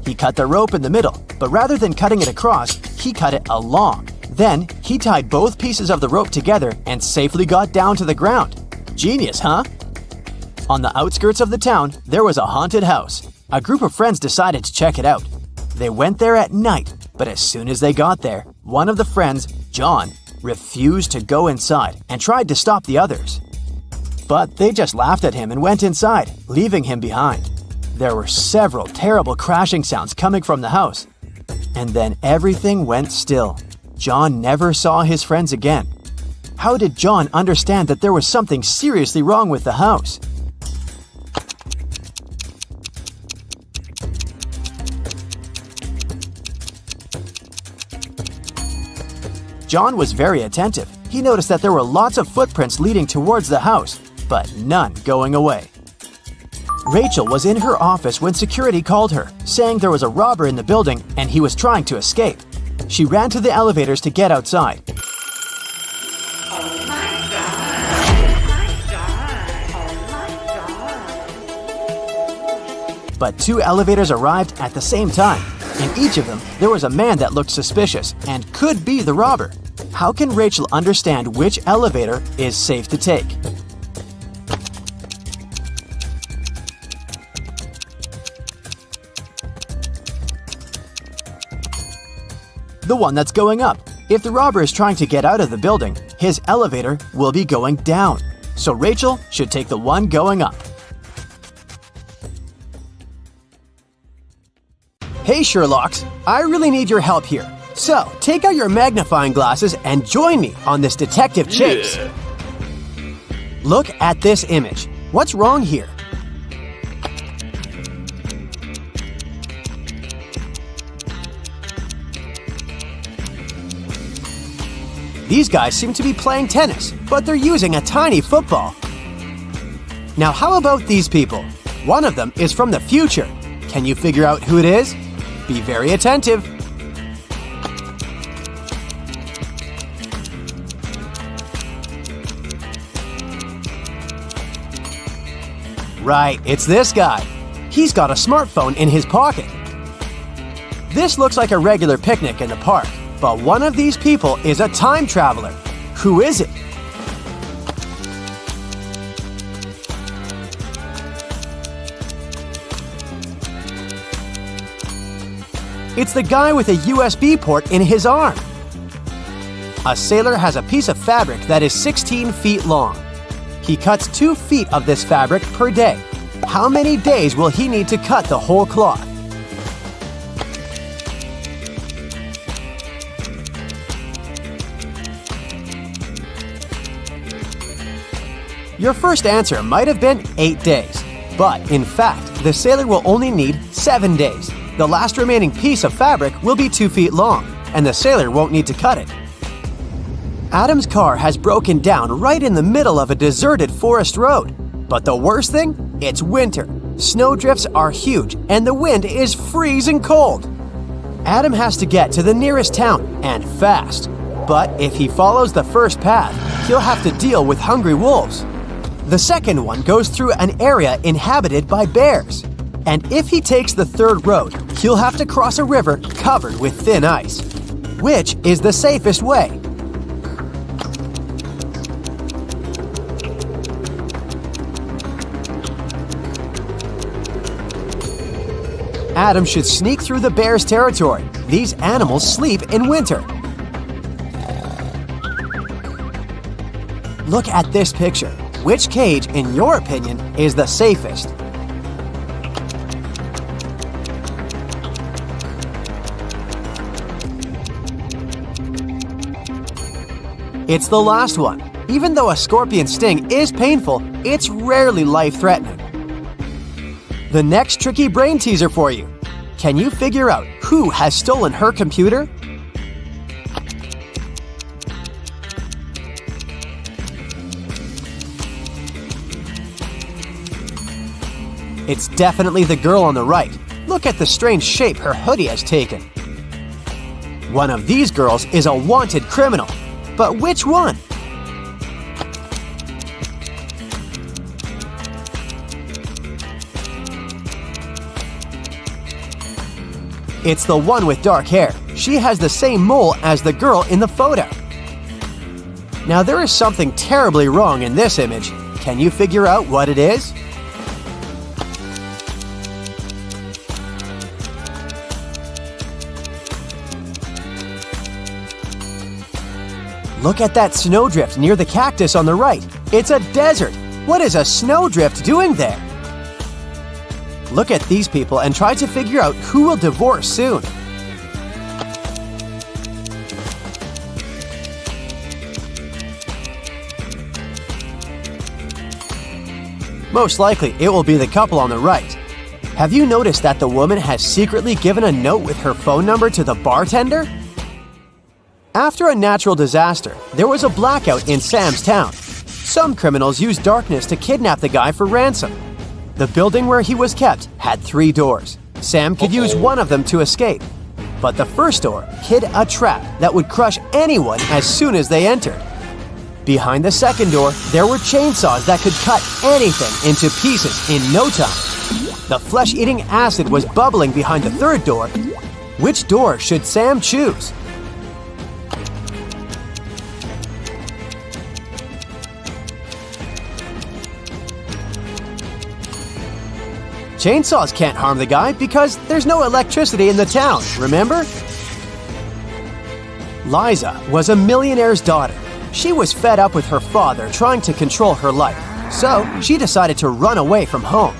Speaker 1: He cut the rope in the middle, but rather than cutting it across, he cut it along. Then, he tied both pieces of the rope together and safely got down to the ground. Genius, huh? On the outskirts of the town, there was a haunted house. A group of friends decided to check it out. They went there at night, but as soon as they got there, one of the friends, John, refused to go inside and tried to stop the others. But they just laughed at him and went inside, leaving him behind. There were several terrible crashing sounds coming from the house. And then everything went still. John never saw his friends again. How did John understand that there was something seriously wrong with the house? John was very attentive. He noticed that there were lots of footprints leading towards the house, but none going away. Rachel was in her office when security called her, saying there was a robber in the building and he was trying to escape. She ran to the elevators to get outside. But 2 elevators arrived at the same time. In each of them, there was a man that looked suspicious and could be the robber. How can Rachel understand which elevator is safe to take? The one that's going up. If the robber is trying to get out of the building, his elevator will be going down. So Rachel should take the one going up. Hey Sherlocks, I really need your help here. So, take out your magnifying glasses and join me on this detective chase. Yeah. Look at this image. What's wrong here? These guys seem to be playing tennis, but they're using a tiny football. Now how about these people? One of them is from the future. Can you figure out who it is? Be very attentive. Right, it's this guy. He's got a smartphone in his pocket. This looks like a regular picnic in the park, but one of these people is a time traveler. Who is it? It's the guy with a USB port in his arm. A sailor has a piece of fabric that is 16 feet long. He cuts 2 feet of this fabric per day. How many days will he need to cut the whole cloth? Your first answer might have been 8 days, but in fact, the sailor will only need 7 days. The last remaining piece of fabric will be 2 feet long, and the sailor won't need to cut it. Adam's car has broken down right in the middle of a deserted forest road. But the worst thing? It's winter. Snowdrifts are huge, and the wind is freezing cold. Adam has to get to the nearest town, and fast. But if he follows the first path, he'll have to deal with hungry wolves. The second one goes through an area inhabited by bears. And if he takes the third road, he'll have to cross a river covered with thin ice. Which is the safest way? Adam should sneak through the bear's territory. These animals sleep in winter. Look at this picture. Which cage, in your opinion, is the safest? It's the last one. Even though a scorpion sting is painful, it's rarely life-threatening. The next tricky brain teaser for you. Can you figure out who has stolen her computer? It's definitely the girl on the right. Look at the strange shape her hoodie has taken. One of these girls is a wanted criminal. But which one? It's the one with dark hair. She has the same mole as the girl in the photo. Now there is something terribly wrong in this image. Can you figure out what it is? Look at that snowdrift near the cactus on the right. It's a desert. What is a snowdrift doing there? Look at these people and try to figure out who will divorce soon. Most likely, it will be the couple on the right. Have you noticed that the woman has secretly given a note with her phone number to the bartender? After a natural disaster, there was a blackout in Sam's town. Some criminals used darkness to kidnap the guy for ransom. The building where he was kept had 3 doors. Sam could use one of them to escape. But the first door hid a trap that would crush anyone as soon as they entered. Behind the second door, there were chainsaws that could cut anything into pieces in no time. The flesh-eating acid was bubbling behind the third door. Which door should Sam choose? Chainsaws can't harm the guy because there's no electricity in the town, remember? Liza was a millionaire's daughter. She was fed up with her father trying to control her life, so she decided to run away from home.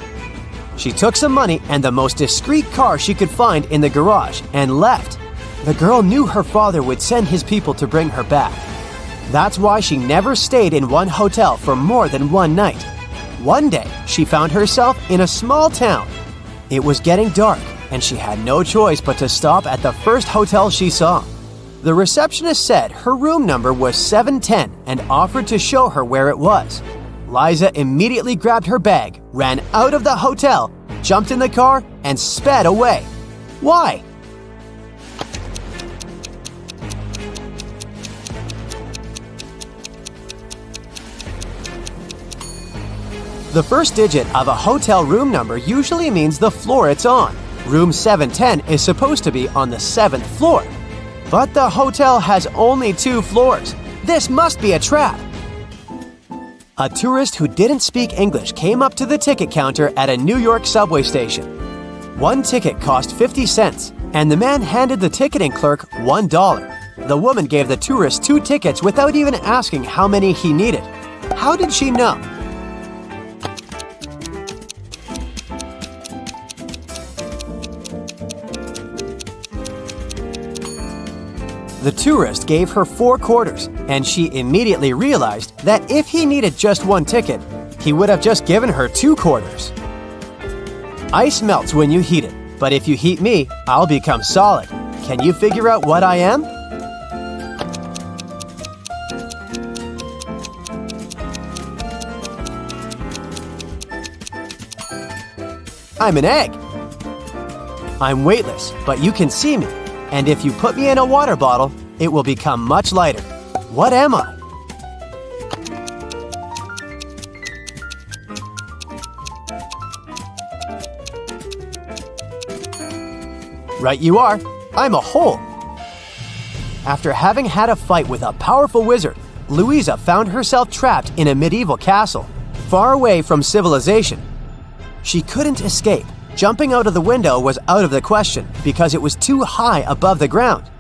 Speaker 1: She took some money and the most discreet car she could find in the garage and left. The girl knew her father would send his people to bring her back. That's why she never stayed in one hotel for more than one night. One day, she found herself in a small town. It was getting dark, and she had no choice but to stop at the first hotel she saw. The receptionist said her room number was 710 and offered to show her where it was. Liza immediately grabbed her bag, ran out of the hotel, jumped in the car, and sped away. Why? The first digit of a hotel room number usually means the floor it's on. Room 710 is supposed to be on the 7th floor. But the hotel has only 2 floors. This must be a trap. A tourist who didn't speak English came up to the ticket counter at a New York subway station. One ticket cost 50 cents, and the man handed the ticketing clerk $1. The woman gave the tourist 2 tickets without even asking how many he needed. How did she know? The tourist gave her 4 quarters, and she immediately realized that if he needed just 1 ticket, he would have just given her 2 quarters. Ice melts when you heat it, but if you heat me, I'll become solid. Can you figure out what I am? I'm an egg. I'm weightless, but you can see me. And if you put me in a water bottle, it will become much lighter. What am I? Right you are. I'm a hole. After having had a fight with a powerful wizard, Louisa found herself trapped in a medieval castle, far away from civilization. She couldn't escape. Jumping out of the window was out of the question because it was too high above the ground.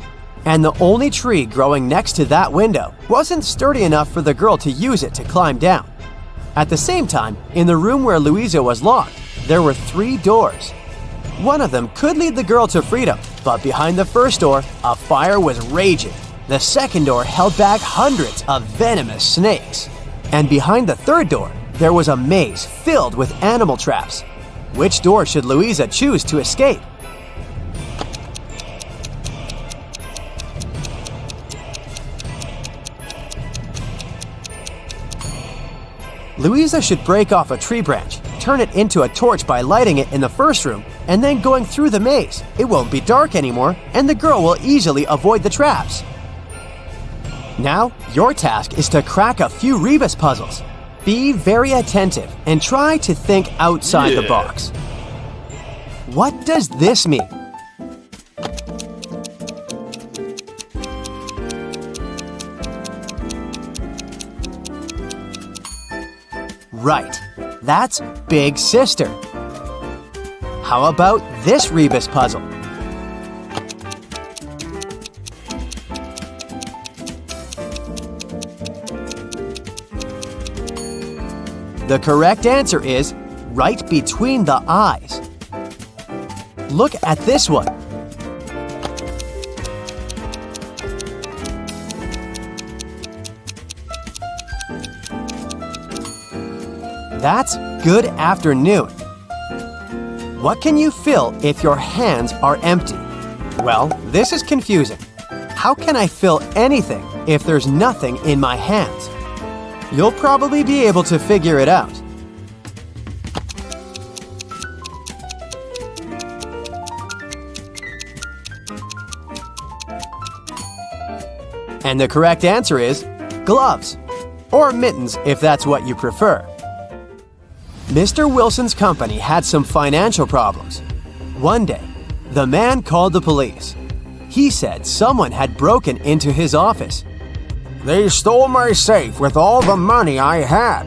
Speaker 1: And the only tree growing next to that window wasn't sturdy enough for the girl to use it to climb down. At the same time, in the room where Louisa was locked, there were 3 doors. One of them could lead the girl to freedom, but behind the first door, a fire was raging. The second door held back hundreds of venomous snakes. And behind the third door, there was a maze filled with animal traps. Which door should Louisa choose to escape? Louisa should break off a tree branch, turn it into a torch by lighting it in the first room, and then going through the maze. It won't be dark anymore, and the girl will easily avoid the traps. Now, your task is to crack a few rebus puzzles. Be very attentive and try to think outside the box. What does this mean? Right, that's Big Sister. How about this rebus puzzle? The correct answer is right between the eyes. Look at this one. That's good afternoon. What can you fill if your hands are empty? Well, this is confusing. How can I fill anything if there's nothing in my hands? You'll probably be able to figure it out. And the correct answer is gloves, or mittens if that's what you prefer. Mr. Wilson's company had some financial problems. One day, the man called the police. He said someone had broken into his office.
Speaker 4: They stole my safe with all the money I had.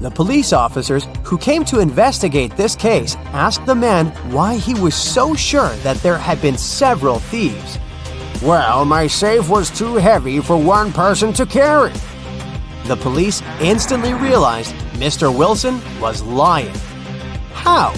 Speaker 1: The police officers who came to investigate this case asked the man why he was so sure that there had been several thieves.
Speaker 4: Well, my safe was too heavy for one person to carry.
Speaker 1: The police instantly realized Mr. Wilson was lying. How?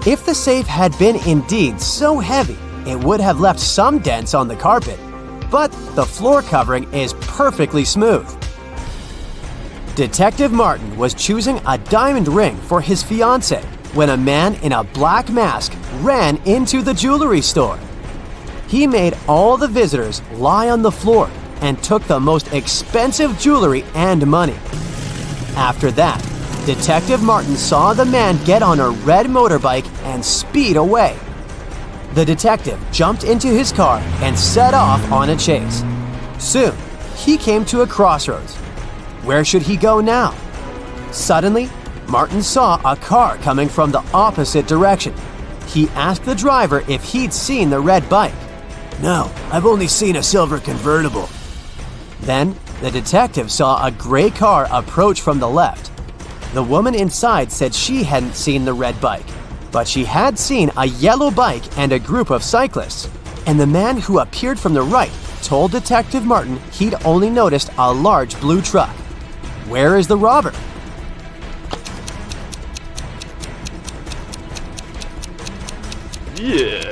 Speaker 1: If the safe had been indeed so heavy, it would have left some dents on the carpet, but the floor covering is perfectly smooth. Detective Martin was choosing a diamond ring for his fiancée when a man in a black mask ran into the jewelry store. He made all the visitors lie on the floor and took the most expensive jewelry and money. After that, Detective Martin saw the man get on a red motorbike and speed away. The detective jumped into his car and set off on a chase. Soon, he came to a crossroads. Where should he go now? Suddenly, Martin saw a car coming from the opposite direction. He asked the driver if he'd seen the red bike.
Speaker 5: No, I've only seen a silver convertible.
Speaker 1: Then, the detective saw a gray car approach from the left. The woman inside said she hadn't seen the red bike, but she had seen a yellow bike and a group of cyclists. And the man who appeared from the right told Detective Martin he'd only noticed a large blue truck. Where is the robber?
Speaker 6: Yeah.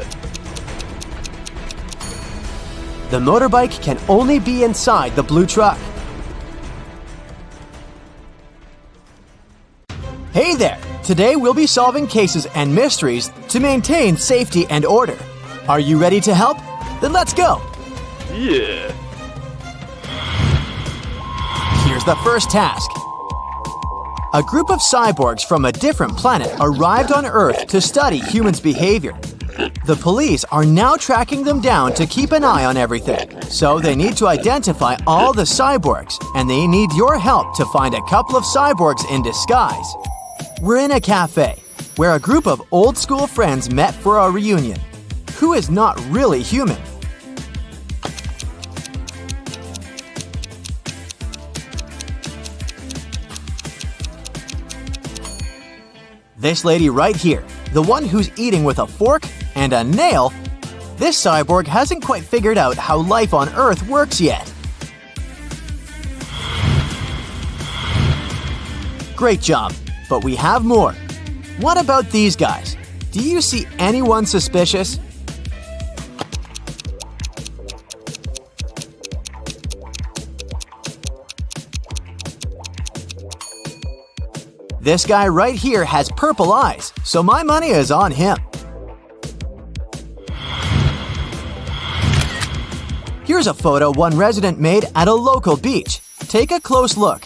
Speaker 1: The motorbike can only be inside the blue truck. Hey there! Today we'll be solving cases and mysteries to maintain safety and order. Are you ready to help? Then let's go!
Speaker 6: Yeah.
Speaker 1: Here's the first task. A group of cyborgs from a different planet arrived on Earth to study humans' behavior. The police are now tracking them down to keep an eye on everything. So they need to identify all the cyborgs, and they need your help to find a couple of cyborgs in disguise. We're in a cafe, where a group of old-school friends met for a reunion. Who is not really human? This lady right here, the one who's eating with a fork and a nail, this cyborg hasn't quite figured out how life on Earth works yet. Great job, but we have more. What about these guys? Do you see anyone suspicious? This guy right here has purple eyes, so my money is on him. Here's a photo one resident made at a local beach. Take a close look.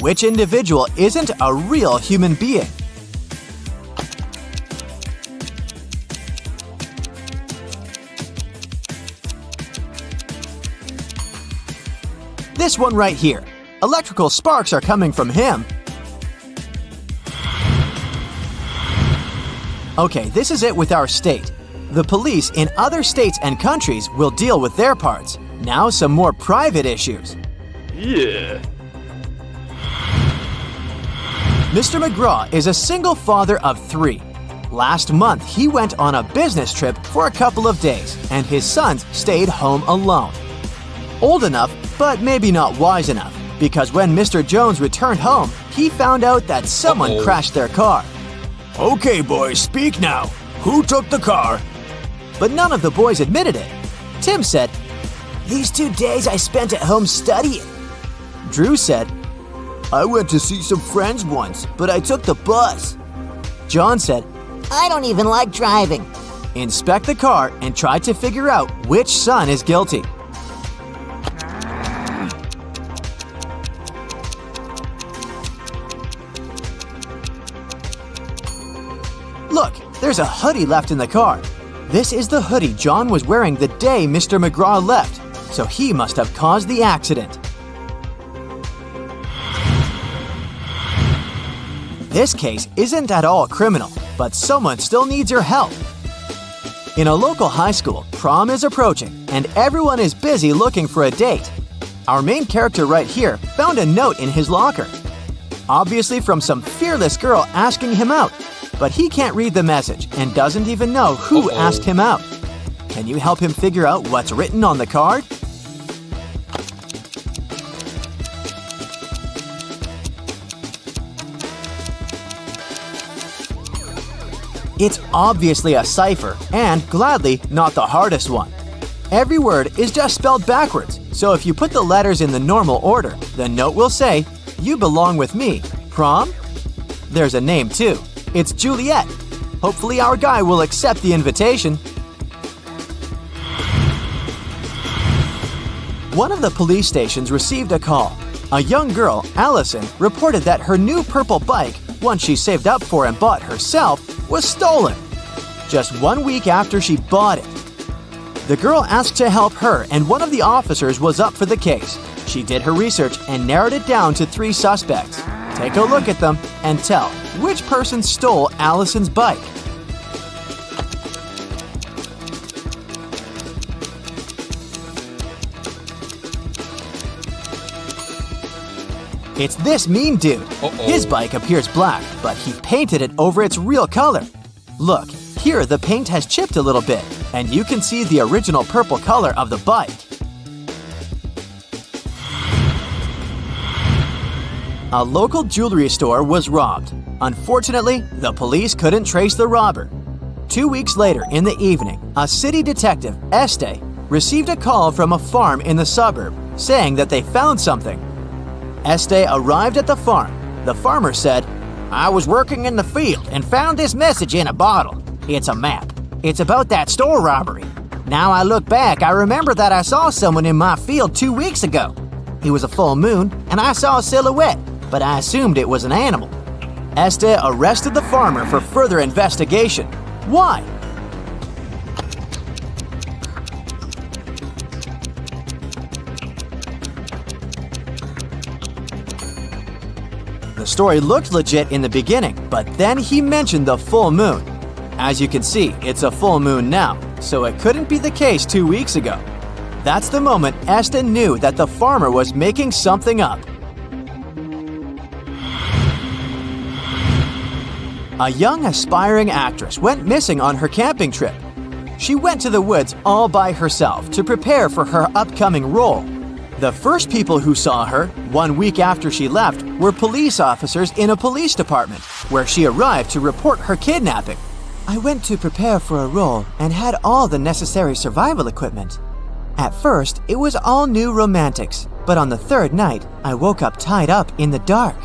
Speaker 1: Which individual isn't a real human being? This one right here. Electrical sparks are coming from him. Okay, this is it with our state. The police in other states and countries will deal with their parts. Now some more private issues.
Speaker 6: Yeah.
Speaker 1: Mr. McGraw is a single father of 3. Last month, he went on a business trip for a couple of days, and his sons stayed home alone. Old enough, but maybe not wise enough, because when Mr. Jones returned home, he found out that someone crashed their car.
Speaker 5: Okay, boys, speak now. Who took the car?
Speaker 1: But none of the boys admitted it. Tim said,
Speaker 2: These 2 days I spent at home studying.
Speaker 1: Drew said,
Speaker 5: I went to see some friends once, but I took the bus.
Speaker 1: John said,
Speaker 2: I don't even like driving.
Speaker 1: inspect the car and try to figure out which son is guilty. Look, there's a hoodie left in the car. This is the hoodie John was wearing the day Mr. McGraw left, so he must have caused the accident. This case isn't at all criminal, but someone still needs your help. In a local high school, prom is approaching, and everyone is busy looking for a date. Our main character right here found a note in his locker. Obviously from some fearless girl asking him out, but he can't read the message and doesn't even know who asked him out. Can you help him figure out what's written on the card? It's obviously a cipher, and gladly not the hardest one. Every word is just spelled backwards, so if you put the letters in the normal order, the note will say, "You belong with me. Prom?" There's a name too. It's Juliet. Hopefully our guy will accept the invitation. One of the police stations received a call. A young girl, Allison, reported that her new purple bike, one she saved up for and bought herself, was stolen. Just 1 week after she bought it. The girl asked to help her, and one of the officers was up for the case. She did her research and narrowed it down to 3 suspects. Take a look at them and tell which person stole Allison's bike. It's this mean dude. His bike appears black, but he painted it over its real color. Look, here the paint has chipped a little bit, and you can see the original purple color of the bike. A local jewelry store was robbed. Unfortunately, the police couldn't trace the robber. 2 weeks later in the evening, a city detective, Este, received a call from a farm in the suburb saying that they found something. Este arrived at the farm. The farmer said,
Speaker 2: I was working in the field and found this message in a bottle. It's a map. It's about that store robbery. Now I look back, I remember that I saw someone in my field 2 weeks ago. It was a full moon, and I saw a silhouette, but I assumed it was an animal.
Speaker 1: Este arrested the farmer for further investigation. Why? The story looked legit in the beginning, but then he mentioned the full moon. As you can see, it's a full moon now, so it couldn't be the case 2 weeks ago. That's the moment Este knew that the farmer was making something up. A young aspiring actress went missing on her camping trip. She went to the woods all by herself to prepare for her upcoming role. The first people who saw her, 1 week after she left, were police officers in a police department, where she arrived to report her kidnapping. I went to prepare for a role and had all the necessary survival equipment. At first, it was all new romantics, but on the 3rd night, I woke up tied up in the dark.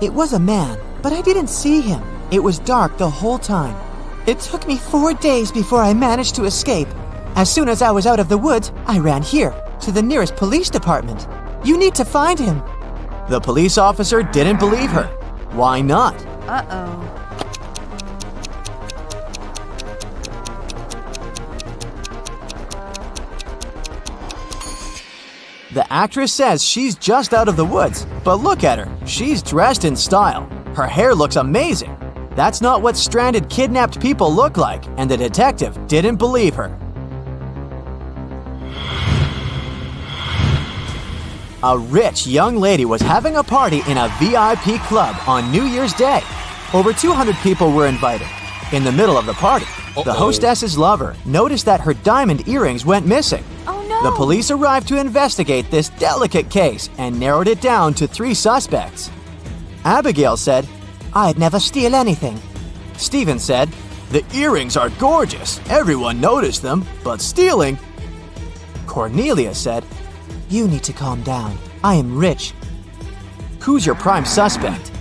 Speaker 1: It was a man, but I didn't see him. It was dark the whole time. It took me 4 days before I managed to escape. As soon as I was out of the woods, I ran here, to the nearest police department. You need to find him. The police officer didn't believe her. Why not?
Speaker 7: Uh-oh.
Speaker 1: The actress says she's just out of the woods, but look at her. She's dressed in style. Her hair looks amazing. That's not what stranded kidnapped people look like, and the detective didn't believe her. A rich young lady was having a party in a VIP club on New Year's Day. Over 200 people were invited. In the middle of the party, the hostess's lover noticed that her diamond earrings went missing.
Speaker 7: Oh no!
Speaker 1: The police arrived to investigate this delicate case and narrowed it down to 3 suspects. Abigail said,
Speaker 2: I'd never steal anything.
Speaker 1: Stephen said, the earrings are gorgeous. Everyone noticed them, but stealing. Cornelia said,
Speaker 2: You need to calm down. I am rich.
Speaker 1: Who's your prime suspect?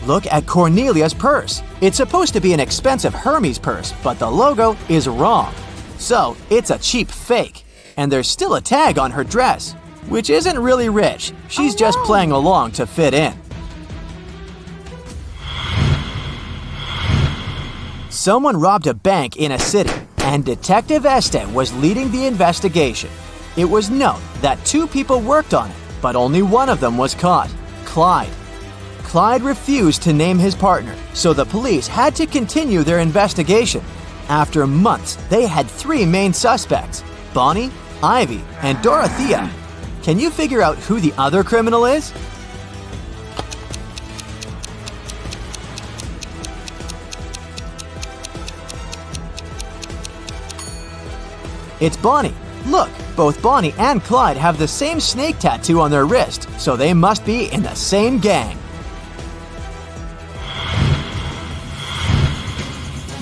Speaker 1: Look at Cornelia's purse. It's supposed to be an expensive Hermes purse, but the logo is wrong. So, it's a cheap fake. And there's still a tag on her dress, which isn't really rich. She's just playing along to fit in. Someone robbed a bank in a city, and Detective Este was leading the investigation. It was known that 2 people worked on it, but only one of them was caught, Clyde. Clyde refused to name his partner, so the police had to continue their investigation. After months, they had 3 main suspects, Bonnie, Ivy, and Dorothea. Can you figure out who the other criminal is? It's Bonnie. Look, both Bonnie and Clyde have the same snake tattoo on their wrist, so they must be in the same gang.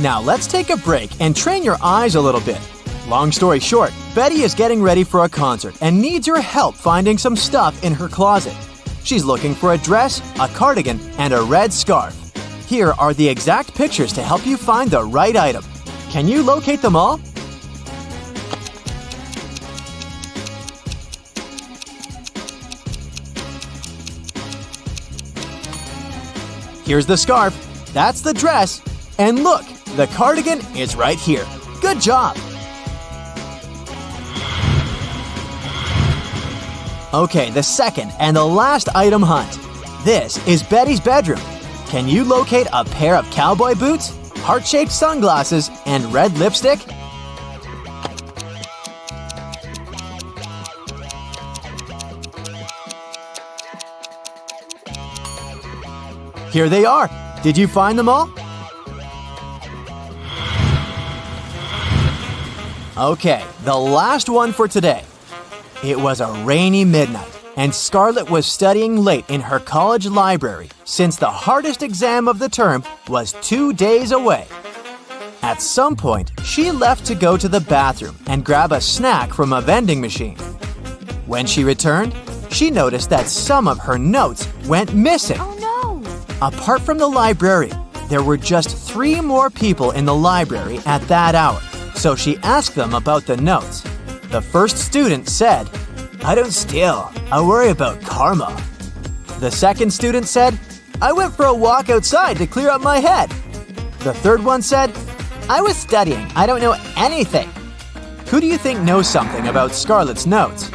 Speaker 1: Now let's take a break and train your eyes a little bit. Long story short, Betty is getting ready for a concert and needs your help finding some stuff in her closet. She's looking for a dress, a cardigan, and a red scarf. Here are the exact pictures to help you find the right item. Can you locate them all? Here's the scarf. That's the dress. And look, the cardigan is right here. Good job! Okay, the second and the last item hunt. This is Betty's bedroom. Can you locate a pair of cowboy boots, heart-shaped sunglasses, and red lipstick? Here they are. Did you find them all? Okay, the last one for today. It was a rainy midnight, and Scarlett was studying late in her college library since the hardest exam of the term was 2 days away. At some point, she left to go to the bathroom and grab a snack from a vending machine. When she returned, she noticed that some of her notes went missing.
Speaker 7: Oh no!
Speaker 1: Apart from the librarian, there were just 3 more people in the library at that hour, so she asked them about the notes. The first student said, "I don't steal. I worry about karma." The second student said, "I went for a walk outside to clear up my head." The third one said, "I was studying. I don't know anything." Who do you think knows something about Scarlett's notes?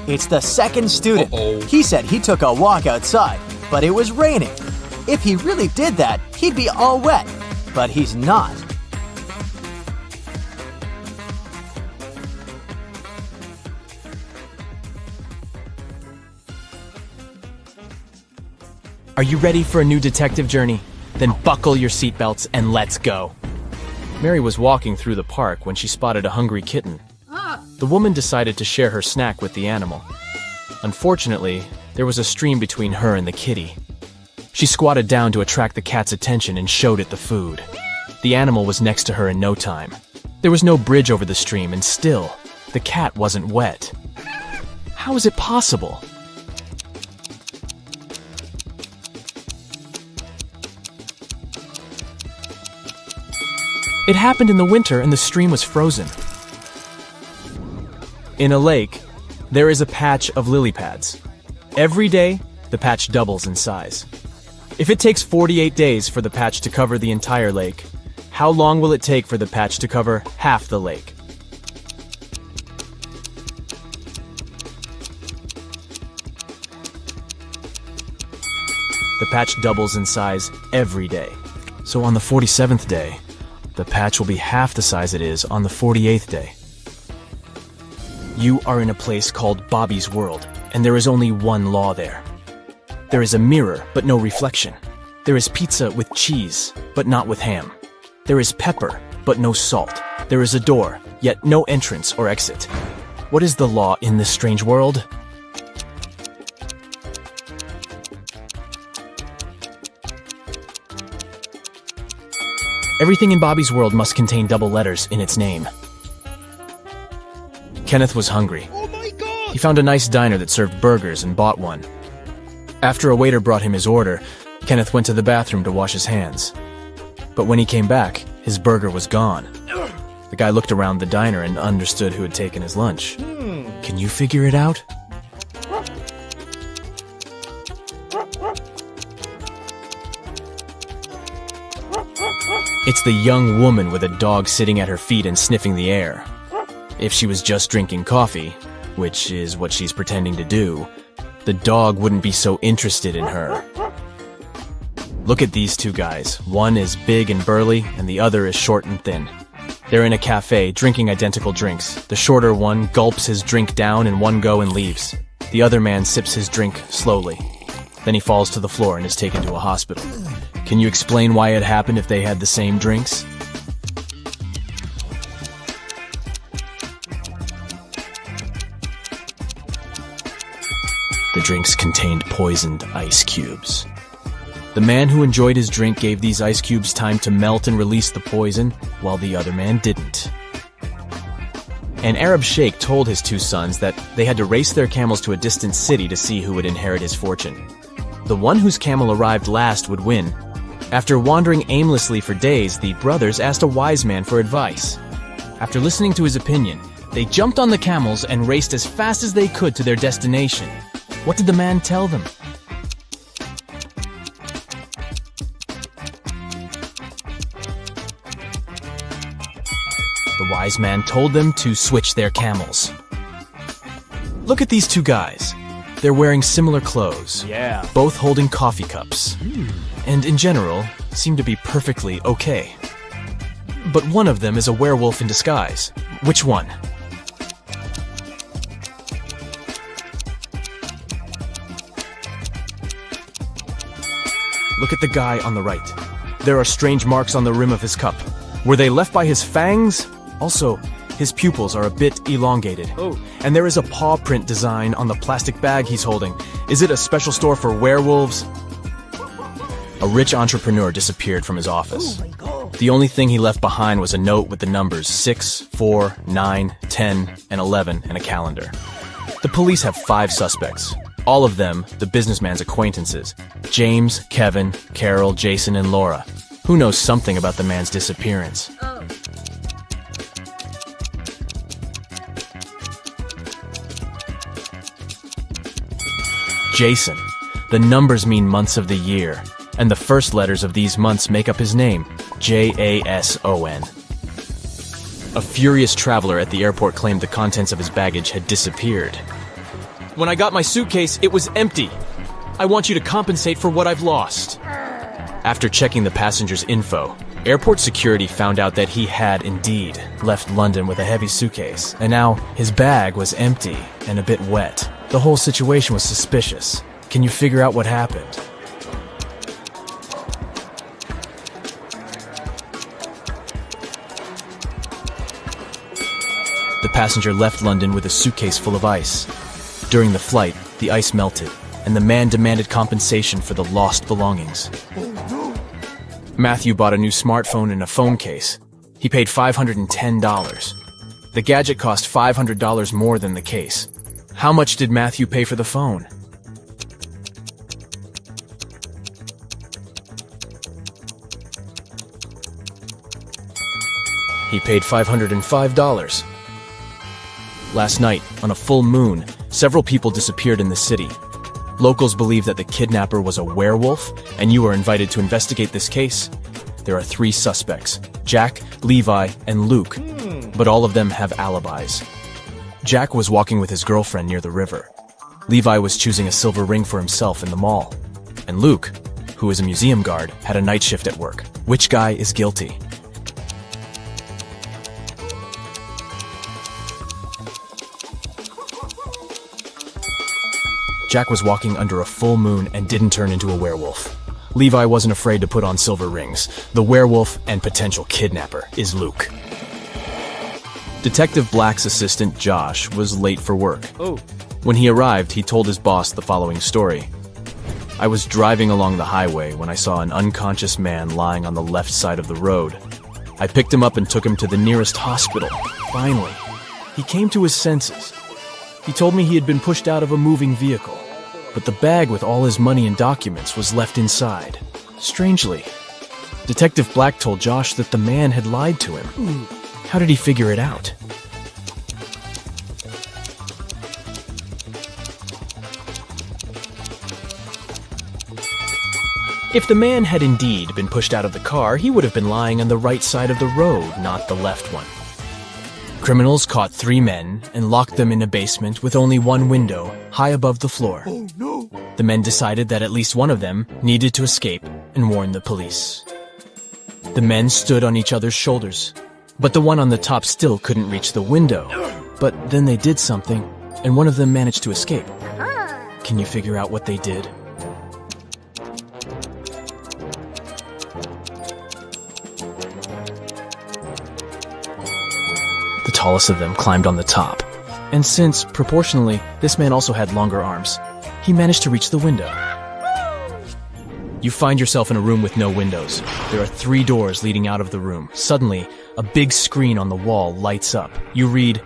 Speaker 1: It's the second student. He said he took a walk outside, but it was raining. If he really did that, he'd be all wet. But he's not.
Speaker 8: Are you ready for a new detective journey? Then buckle your seatbelts and let's go. Mary was walking through the park when she spotted a hungry kitten. The woman decided to share her snack with the animal. Unfortunately, there was a stream between her and the kitty. She squatted down to attract the cat's attention and showed it the food. The animal was next to her in no time. There was no bridge over the stream, and still, the cat wasn't wet. How is it possible? It happened in the winter and the stream was frozen. In a lake, there is a patch of lily pads. Every day, the patch doubles in size. If it takes 48 days for the patch to cover the entire lake, how long will it take for the patch to cover half the lake? The patch doubles in size every day. So on the 47th day, the patch will be half the size it is on the 48th day. You are in a place called Bobby's World, and there is only one law there. There is a mirror, but no reflection. There is pizza with cheese, but not with ham. There is pepper, but no salt. There is a door, yet no entrance or exit. What is the law in this strange world? Everything in Bobby's World must contain double letters in its name. Kenneth was hungry. He found a nice diner that served burgers and bought one. After a waiter brought him his order, Kenneth went to the bathroom to wash his hands. But when he came back, his burger was gone. The guy looked around the diner and understood who had taken his lunch. Can you figure it out? It's the young woman with a dog sitting at her feet and sniffing the air. If she was just drinking coffee, which is what she's pretending to do, the dog wouldn't be so interested in her. Look at these two guys. One is big and burly, and the other is short and thin. They're in a cafe, drinking identical drinks. The shorter one gulps his drink down in one go and leaves. The other man sips his drink slowly. Then he falls to the floor and is taken to a hospital. Can you explain why it happened if they had the same drinks? The drinks contained poisoned ice cubes. The man who enjoyed his drink gave these ice cubes time to melt and release the poison, while the other man didn't. An Arab sheikh told his two sons that they had to race their camels to a distant city to see who would inherit his fortune. The one whose camel arrived last would win. After wandering aimlessly for days, the brothers asked a wise man for advice. After listening to his opinion, they jumped on the camels and raced as fast as they could to their destination. What did the man tell them? The wise man told them to switch their camels. Look at these two guys. They're wearing similar clothes.
Speaker 6: Yeah.
Speaker 8: Both holding coffee cups. And in general, seem to be perfectly okay. But one of them is a werewolf in disguise. Which one? Look at the guy on the right. There are strange marks on the rim of his cup. Were they left by his fangs? Also, his pupils are a bit elongated.
Speaker 6: Oh.
Speaker 8: And there is a paw print design on the plastic bag he's holding. Is it a special store for werewolves? A rich entrepreneur disappeared from his office. The only thing he left behind was a note with the numbers 6, 4, 9, 10, and 11, and a calendar. The police have 5 suspects. All of them, the businessman's acquaintances. James, Kevin, Carol, Jason, and Laura. Who knows something about the man's disappearance? Jason. The numbers mean months of the year, and the first letters of these months make up his name, Jason. A furious traveler at the airport claimed the contents of his baggage had disappeared. When I got my suitcase, it was empty. I want you to compensate for what I've lost. After checking the passenger's info, airport security found out that he had indeed left London with a heavy suitcase, and now his bag was empty and a bit wet. The whole situation was suspicious. Can you figure out what happened? The passenger left London with a suitcase full of ice. During the flight, the ice melted, and the man demanded compensation for the lost belongings. Matthew bought a new smartphone and a phone case. He paid $510. The gadget cost $500 more than the case. How much did Matthew pay for the phone? He paid $505. Last night, on a full moon, several people disappeared in the city. Locals believe that the kidnapper was a werewolf, and you are invited to investigate this case. There are 3 suspects, Jack, Levi, and Luke, but all of them have alibis. Jack was walking with his girlfriend near the river. Levi was choosing a silver ring for himself in the mall. And Luke, who is a museum guard, had a night shift at work. Which guy is guilty? Jack was walking under a full moon and didn't turn into a werewolf. Levi wasn't afraid to put on silver rings. The werewolf and potential kidnapper is Luke. Detective Black's assistant, Josh, was late for work. When he arrived, he told his boss the following story. I was driving along the highway when I saw an unconscious man lying on the left side of the road. I picked him up and took him to the nearest hospital. Finally, he came to his senses. He told me he had been pushed out of a moving vehicle, but the bag with all his money and documents was left inside. Strangely, Detective Black told Josh that the man had lied to him. How did he figure it out? If the man had indeed been pushed out of the car, he would have been lying on the right side of the road, not the left one. Criminals caught 3 men and locked them in a basement with only one window, high above the floor. Oh, no. The men decided that at least one of them needed to escape and warn the police. The men stood on each other's shoulders, but the one on the top still couldn't reach the window. But then they did something, and one of them managed to escape. Can you figure out what they did? The tallest of them climbed on the top, and since, proportionally, this man also had longer arms, he managed to reach the window. You find yourself in a room with no windows. There are 3 doors leading out of the room. Suddenly, a big screen on the wall lights up. You read,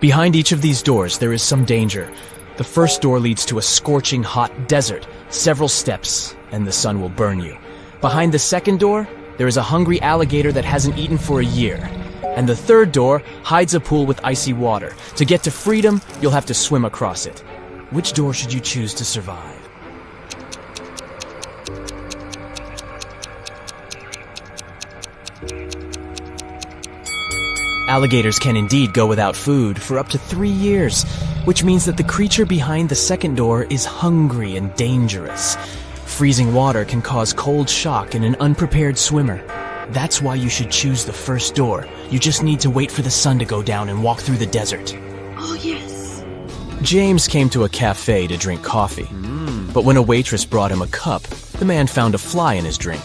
Speaker 8: Behind each of these doors, there is some danger. The first door leads to a scorching hot desert, several steps, and the sun will burn you. Behind the second door, there is a hungry alligator that hasn't eaten for a year. And the third door hides a pool with icy water. To get to freedom, you'll have to swim across it. Which door should you choose to survive? Alligators can indeed go without food for up to 3 years, which means that the creature behind the second door is hungry and dangerous. Freezing water can cause cold shock in an unprepared swimmer. That's why you should choose the first door. You just need to wait for the sun to go down and walk through the desert.
Speaker 7: Oh, yes.
Speaker 8: James came to a cafe to drink coffee. But when a waitress brought him a cup, the man found a fly in his drink.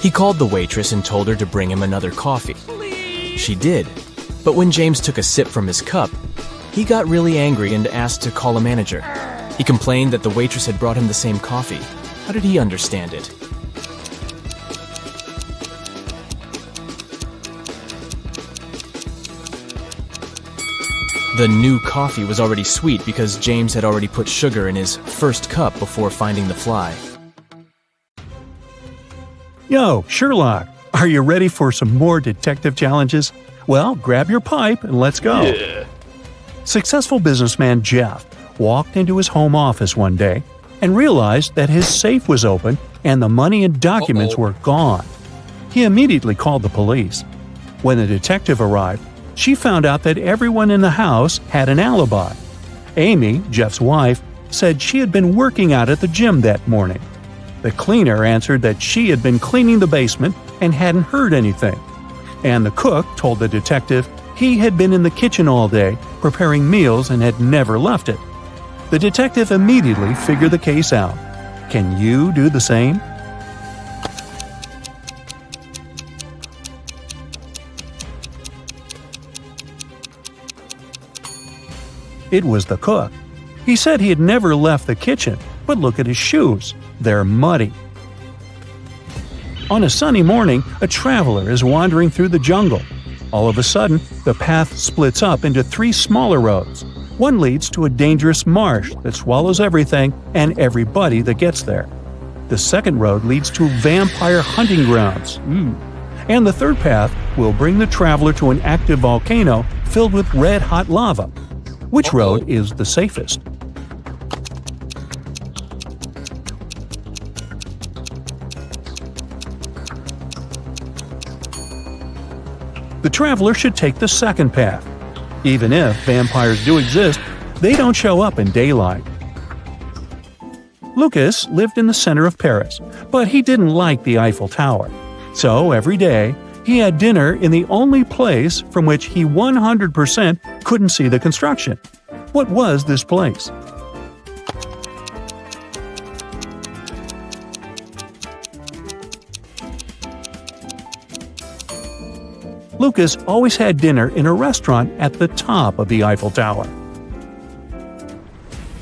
Speaker 8: He called the waitress and told her to bring him another coffee. She did. But when James took a sip from his cup, he got really angry and asked to call a manager. He complained that the waitress had brought him the same coffee. How did he understand it? The new coffee was already sweet because James had already put sugar in his first cup before finding the fly.
Speaker 9: Yo, Sherlock, are you ready for some more detective challenges? Well, grab your pipe and let's go.
Speaker 6: Yeah.
Speaker 9: Successful businessman Jeff walked into his home office one day and realized that his safe was open and the money and documents were gone. He immediately called the police. When the detective arrived, she found out that everyone in the house had an alibi. Amy, Jeff's wife, said she had been working out at the gym that morning. The cleaner answered that she had been cleaning the basement and hadn't heard anything. And the cook told the detective he had been in the kitchen all day preparing meals and had never left it. The detective immediately figured the case out. Can you do the same? It was the cook. He said he had never left the kitchen, but look at his shoes. They're muddy. On a sunny morning, a traveler is wandering through the jungle. All of a sudden, the path splits up into 3 smaller roads. One leads to a dangerous marsh that swallows everything and everybody that gets there. The second road leads to vampire hunting grounds. And the third path will bring the traveler to an active volcano filled with red-hot lava. Which road is the safest? The traveler should take the second path. Even if vampires do exist, they don't show up in daylight. Lucas lived in the center of Paris, but he didn't like the Eiffel Tower. So every day, he had dinner in the only place from which he 100% couldn't see the construction. What was this place? Lucas always had dinner in a restaurant at the top of the Eiffel Tower.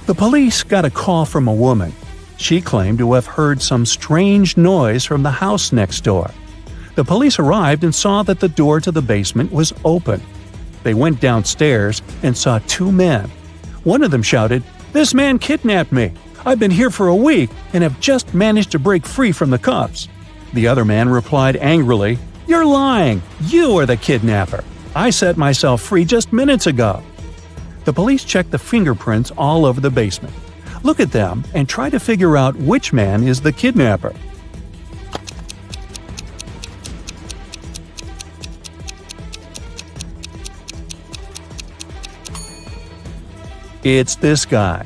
Speaker 9: The police got a call from a woman. She claimed to have heard some strange noise from the house next door. The police arrived and saw that the door to the basement was open. They went downstairs and saw 2 men. One of them shouted, "This man kidnapped me. I've been here for a week and have just managed to break free from the cuffs." The other man replied angrily, "You're lying. You are the kidnapper. I set myself free just minutes ago." The police checked the fingerprints all over the basement. Look at them and try to figure out which man is the kidnapper. It's this guy.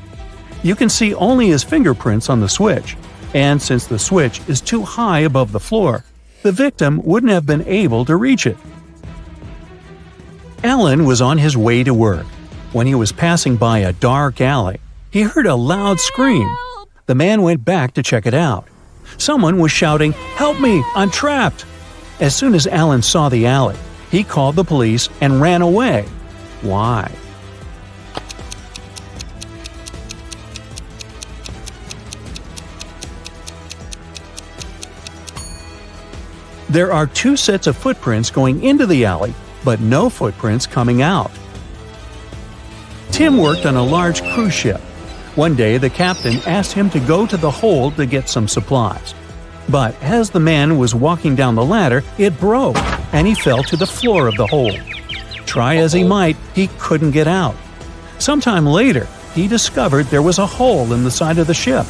Speaker 9: You can see only his fingerprints on the switch, and since the switch is too high above the floor, the victim wouldn't have been able to reach it. Alan was on his way to work. When he was passing by a dark alley, he heard a loud scream. The man went back to check it out. Someone was shouting, "Help me, I'm trapped!" As soon as Alan saw the alley, he called the police and ran away. Why? There are 2 sets of footprints going into the alley, but no footprints coming out. Tim worked on a large cruise ship. One day, the captain asked him to go to the hold to get some supplies. But as the man was walking down the ladder, it broke, and he fell to the floor of the hold. Try as he might, he couldn't get out. Sometime later, he discovered there was a hole in the side of the ship.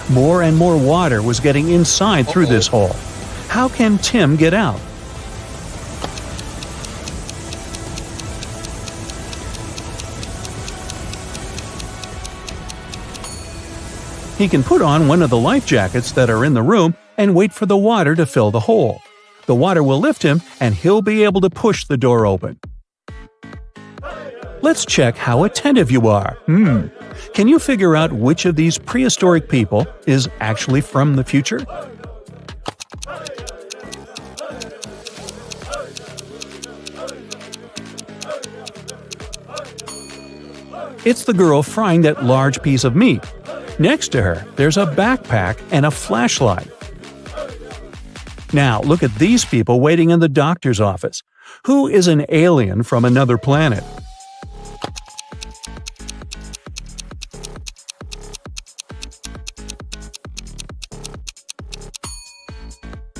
Speaker 9: More and more water was getting inside through this hole. How can Tim get out? He can put on one of the life jackets that are in the room and wait for the water to fill the hole. The water will lift him, and he'll be able to push the door open. Let's check how attentive you are. Can you figure out which of these prehistoric people is actually from the future? It's the girl frying that large piece of meat. Next to her, there's a backpack and a flashlight. Now, look at these people waiting in the doctor's office. Who is an alien from another planet?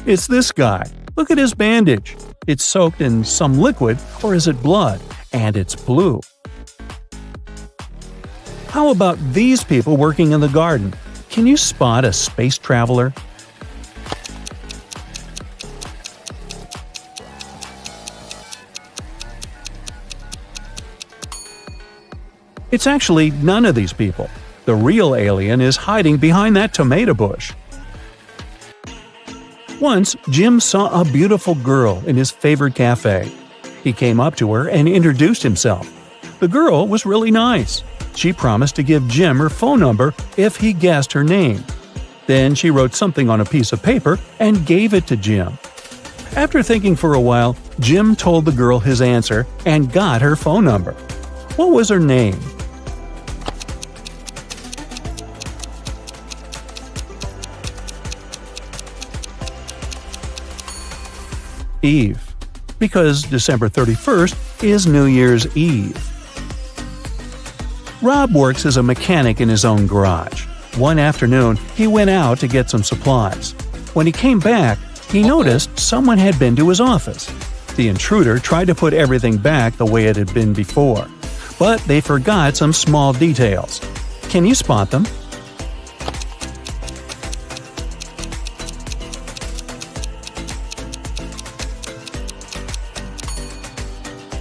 Speaker 9: It's this guy. Look at his bandage. It's soaked in some liquid, or is it blood? And it's blue. How about these people working in the garden? Can you spot a space traveler? It's actually none of these people. The real alien is hiding behind that tomato bush. Once, Jim saw a beautiful girl in his favorite cafe. He came up to her and introduced himself. The girl was really nice. She promised to give Jim her phone number if he guessed her name. Then she wrote something on a piece of paper and gave it to Jim. After thinking for a while, Jim told the girl his answer and got her phone number. What was her name? Eve, because December 31st is New Year's Eve. Rob works as a mechanic in his own garage. One afternoon, he went out to get some supplies. When he came back, he noticed someone had been to his office. The intruder tried to put everything back the way it had been before, but they forgot some small details. Can you spot them?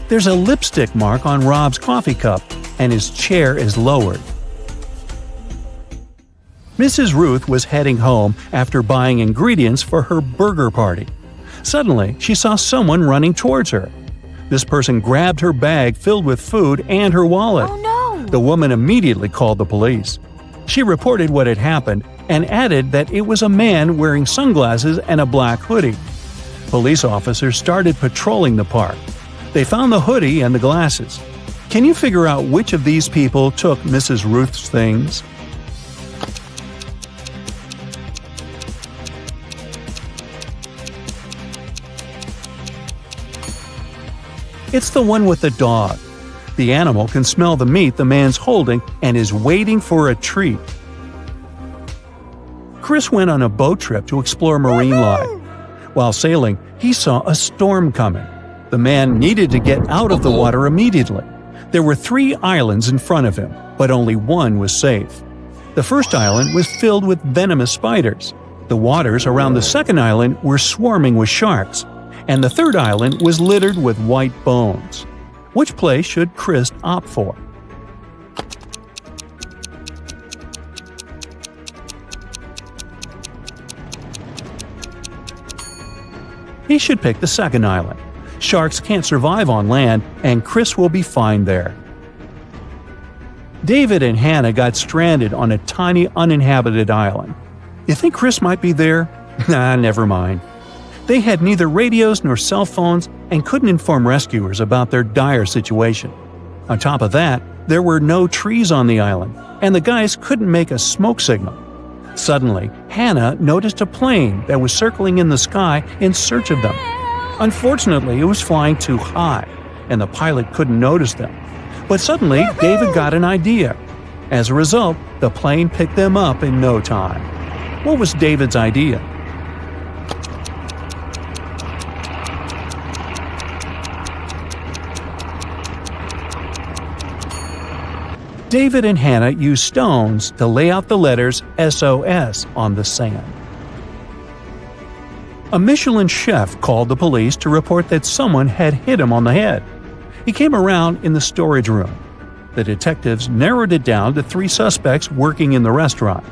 Speaker 9: There's a lipstick mark on Rob's coffee cup, and his chair is lowered. Mrs. Ruth was heading home after buying ingredients for her burger party. Suddenly, she saw someone running towards her. This person grabbed her bag filled with food and her wallet.
Speaker 7: Oh no!
Speaker 9: The woman immediately called the police. She reported what had happened and added that it was a man wearing sunglasses and a black hoodie. Police officers started patrolling the park. They found the hoodie and the glasses. Can you figure out which of these people took Mrs. Ruth's things? It's the one with the dog. The animal can smell the meat the man's holding and is waiting for a treat. Chris went on a boat trip to explore marine life. While sailing, he saw a storm coming. The man needed to get out of the water immediately. There were 3 islands in front of him, but only one was safe. The first island was filled with venomous spiders. The waters around the second island were swarming with sharks, and the third island was littered with white bones. Which place should Chris opt for? He should pick the second island. Sharks can't survive on land, and Chris will be fine there. David and Hannah got stranded on a tiny uninhabited island. You think Chris might be there? Nah, never mind. They had neither radios nor cell phones and couldn't inform rescuers about their dire situation. On top of that, there were no trees on the island, and the guys couldn't make a smoke signal. Suddenly, Hannah noticed a plane that was circling in the sky in search of them. Unfortunately, it was flying too high, and the pilot couldn't notice them. But suddenly, David got an idea. As a result, the plane picked them up in no time. What was David's idea? David and Hannah used stones to lay out the letters SOS on the sand. A Michelin chef called the police to report that someone had hit him on the head. He came around in the storage room. The detectives narrowed it down to 3 suspects working in the restaurant.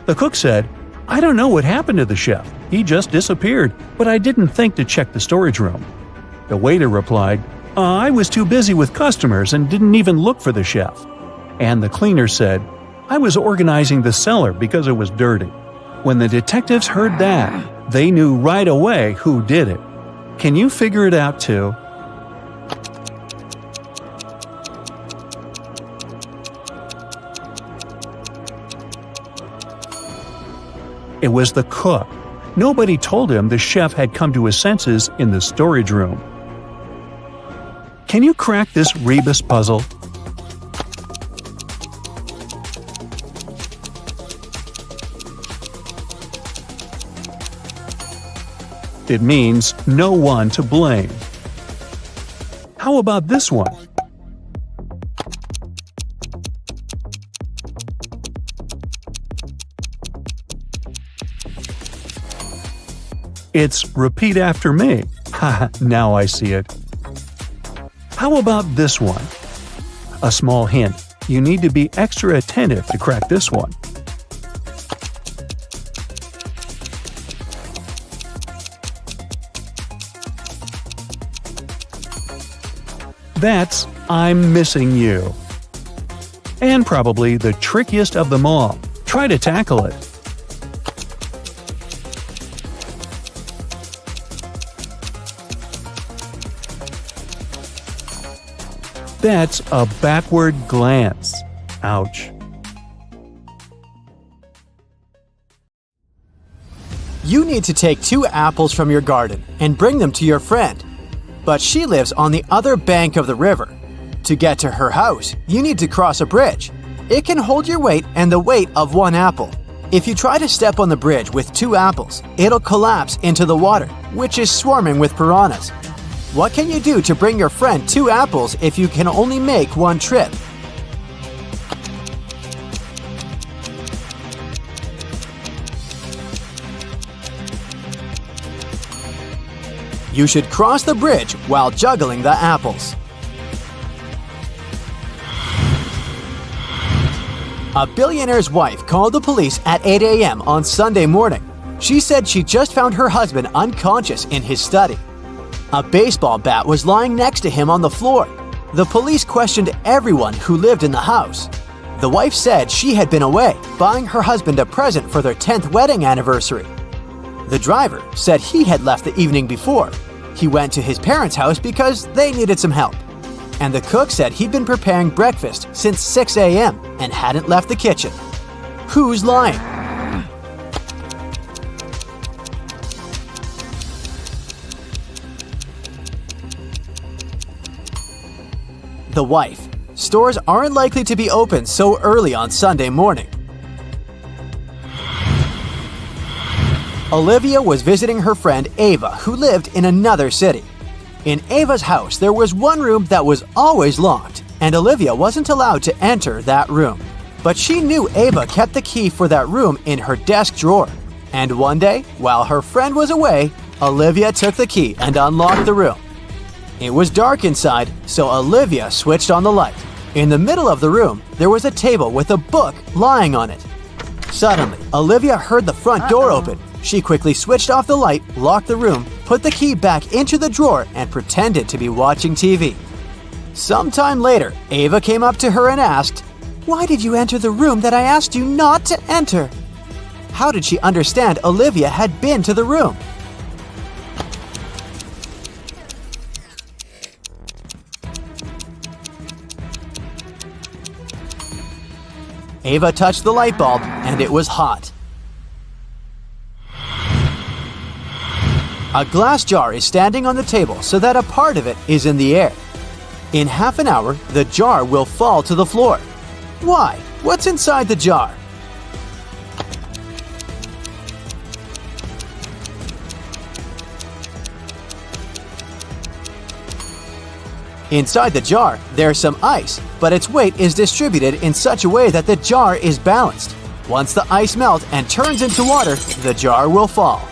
Speaker 9: The cook said, "I don't know what happened to the chef. He just disappeared, but I didn't think to check the storage room." The waiter replied, "I was too busy with customers and didn't even look for the chef." And the cleaner said, "I was organizing the cellar because it was dirty." When the detectives heard that, they knew right away who did it. Can you figure it out too? It was the cook. Nobody told him the chef had come to his senses in the storage room. Can you crack this rebus puzzle? It means no one to blame. How about this one? It's repeat after me. Haha, now I see it. How about this one? A small hint. You need to be extra attentive to crack this one. That's I'm missing you. And probably the trickiest of them all. Try to tackle it. That's a backward glance. Ouch.
Speaker 1: You need to take 2 apples from your garden and bring them to your friend. But she lives on the other bank of the river. To get to her house, you need to cross a bridge. It can hold your weight and the weight of 1 apple. If you try to step on the bridge with 2 apples, it'll collapse into the water, which is swarming with piranhas. What can you do to bring your friend 2 apples if you can only make 1 trip? You should cross the bridge while juggling the apples. A billionaire's wife called the police at 8 a.m. on Sunday morning. She said she just found her husband unconscious in his study. A baseball bat was lying next to him on the floor. The police questioned everyone who lived in the house. The wife said she had been away, buying her husband a present for their 10th wedding anniversary. The driver said he had left the evening before. He went to his parents' house because they needed some help. And the cook said he'd been preparing breakfast since 6 a.m. and hadn't left the kitchen. Who's lying? The wife. Stores aren't likely to be open so early on Sunday morning. Olivia was visiting her friend Ava, who lived in another city. In Ava's house, there was one room that was always locked, and Olivia wasn't allowed to enter that room. But she knew Ava kept the key for that room in her desk drawer. And one day, while her friend was away, Olivia took the key and unlocked the room. It was dark inside, so Olivia switched on the light. In the middle of the room, there was a table with a book lying on it. Suddenly, Olivia heard the front door open. She quickly switched off the light, locked the room, put the key back into the drawer, and pretended to be watching TV. Sometime later, Ava came up to her and asked, "Why did you enter the room that I asked you not to enter?" How did she understand Olivia had been to the room? Ava touched the light bulb, and it was hot. A glass jar is standing on the table so that a part of it is in the air. In half an hour, the jar will fall to the floor. Why? What's inside the jar? Inside the jar, there's some ice, but its weight is distributed in such a way that the jar is balanced. Once the ice melts and turns into water, the jar will fall.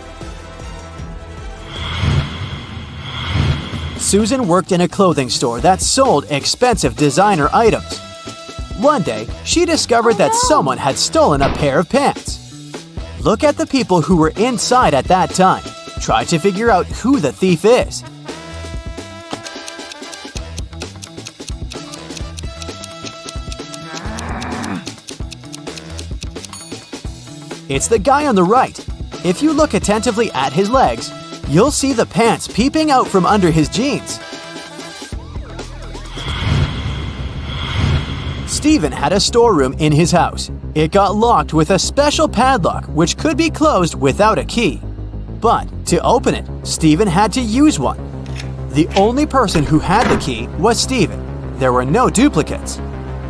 Speaker 1: Susan worked in a clothing store that sold expensive designer items. One day, she discovered that someone had stolen a pair of pants. Look at the people who were inside at that time. Try to figure out who the thief is. It's the guy on the right. If you look attentively at his legs, you'll see the pants peeping out from under his jeans. Stephen had a storeroom in his house. It got locked with a special padlock which could be closed without a key. But to open it, Stephen had to use one. The only person who had the key was Stephen. There were no duplicates.